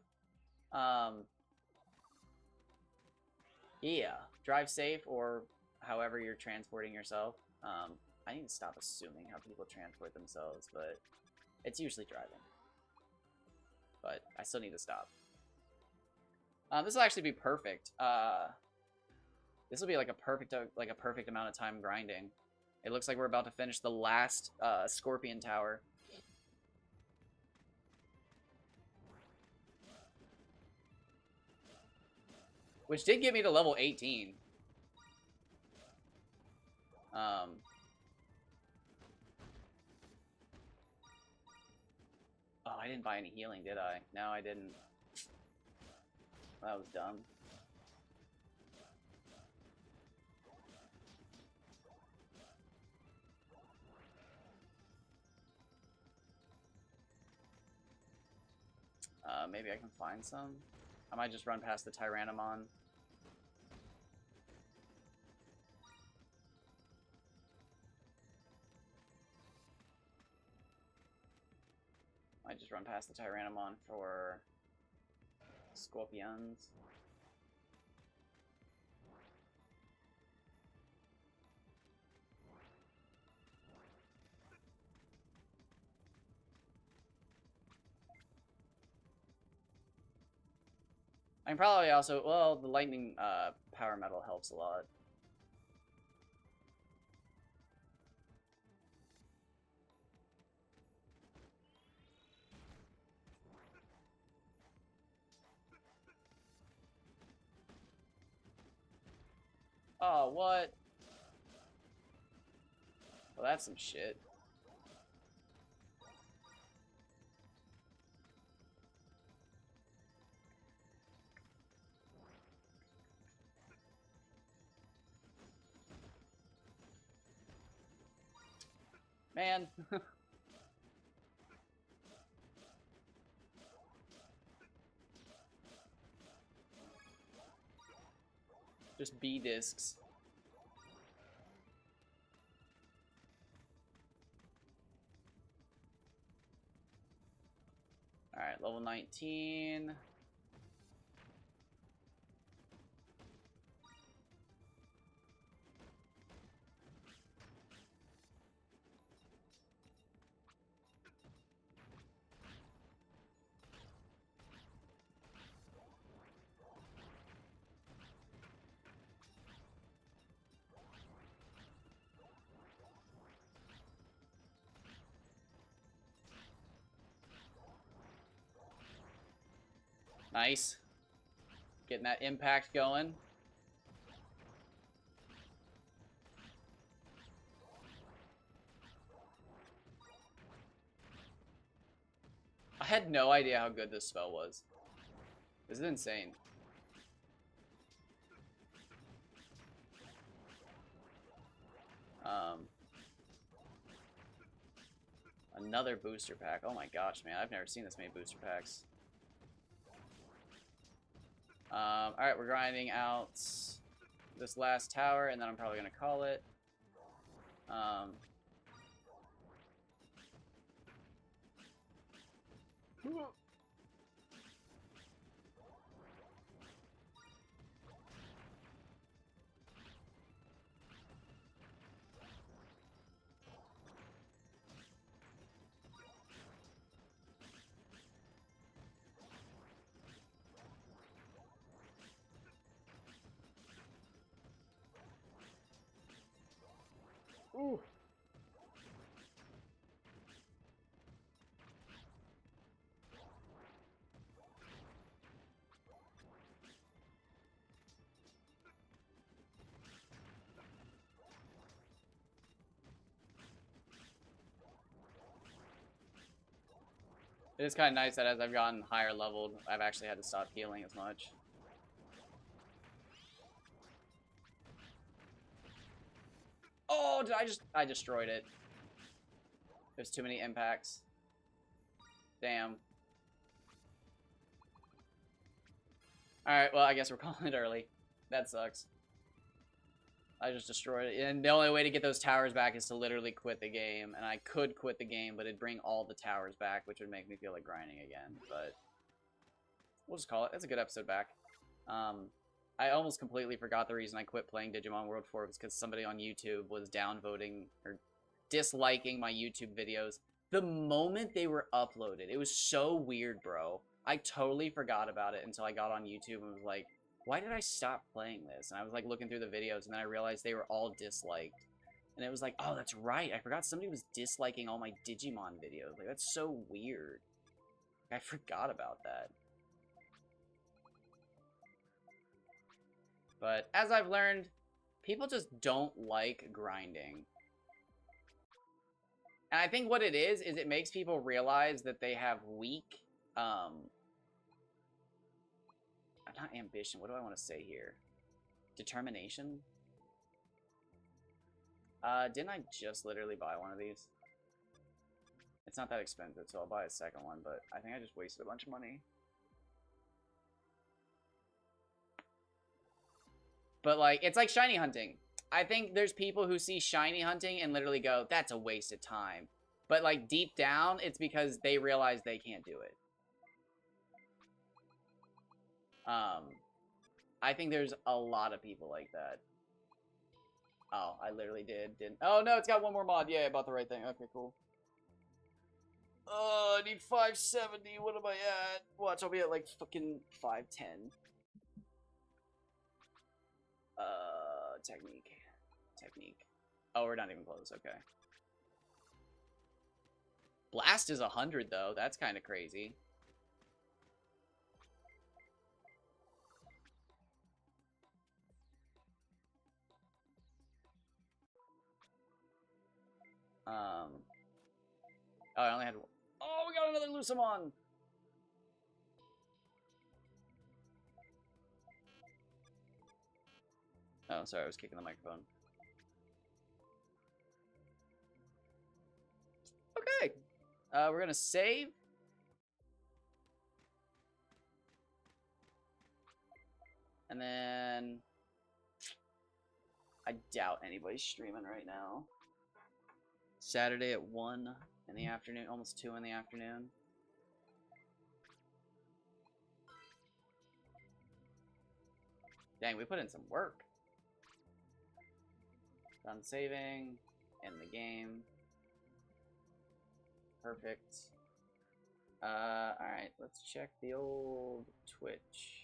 Yeah, drive safe, or however you're transporting yourself. I need to stop assuming how people transport themselves, but it's usually driving. But I still need to stop. This will actually be perfect. This will be like a perfect amount of time grinding. It looks like we're about to finish the last Scorpion Tower. Which did get me to level 18. Oh, I didn't buy any healing, did I? No, I didn't. That was dumb. Maybe I can find some. I might just run past the Tyrannomon. Might just run past the Tyrannomon for Scorpions. I can probably also, well, the lightning power metal helps a lot. Oh, what? Well, that's some shit. Man. Just B discs. Alright, level 19. Nice. Getting that impact going. I had no idea how good this spell was. This is insane. Another booster pack. Oh my gosh, man. I've never seen this many booster packs. Alright, we're grinding out this last tower, and then I'm probably going to call it. Ooh. It is kind of nice that as I've gotten higher leveled, I've actually had to stop healing as much. Oh, I destroyed it. There's too many impacts. Damn. Alright, well, I guess we're calling it early. That sucks. I just destroyed it. And the only way to get those towers back is to literally quit the game. And I could quit the game, but it'd bring all the towers back, which would make me feel like grinding again. But we'll just call it. It's a good episode back. I almost completely forgot the reason I quit playing Digimon World 4 was because somebody on YouTube was downvoting or disliking my YouTube videos the moment they were uploaded. It was so weird, bro. I totally forgot about it until I got on YouTube and was like, why did I stop playing this? And I was like looking through the videos, and then I realized they were all disliked. And it was like, oh, that's right. I forgot somebody was disliking all my Digimon videos. Like, that's so weird. I forgot about that. But as I've learned, people just don't like grinding. And I think what it is it makes people realize that they have weak, not ambition, what do I want to say here? Determination? Didn't I just literally buy one of these? It's not that expensive, so I'll buy a second one, but I think I just wasted a bunch of money. But, like, it's like shiny hunting. I think there's people who see shiny hunting and literally go, that's a waste of time. But, like, deep down, it's because they realize they can't do it. I think there's a lot of people like that. Oh, I literally didn't. Oh, no, it's got one more mod. Yeah, I bought the right thing. Okay, cool. Oh, I need 570. What am I at? Watch, I'll be at, like, fucking 510. Technique. Oh, we're not even close. Okay. Blast is 100, though. That's kind of crazy. Oh, I only had one. Oh, we got another Lucamon! Oh, sorry, I was kicking the microphone. Okay. We're gonna save. And then... I doubt anybody's streaming right now. Saturday at 1 in the afternoon, almost 2 in the afternoon. Dang, we put in some work. Done saving. In the game. Perfect. Alright, let's check the old Twitch.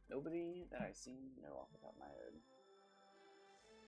Nobody that I've seen? No, off the top of my head.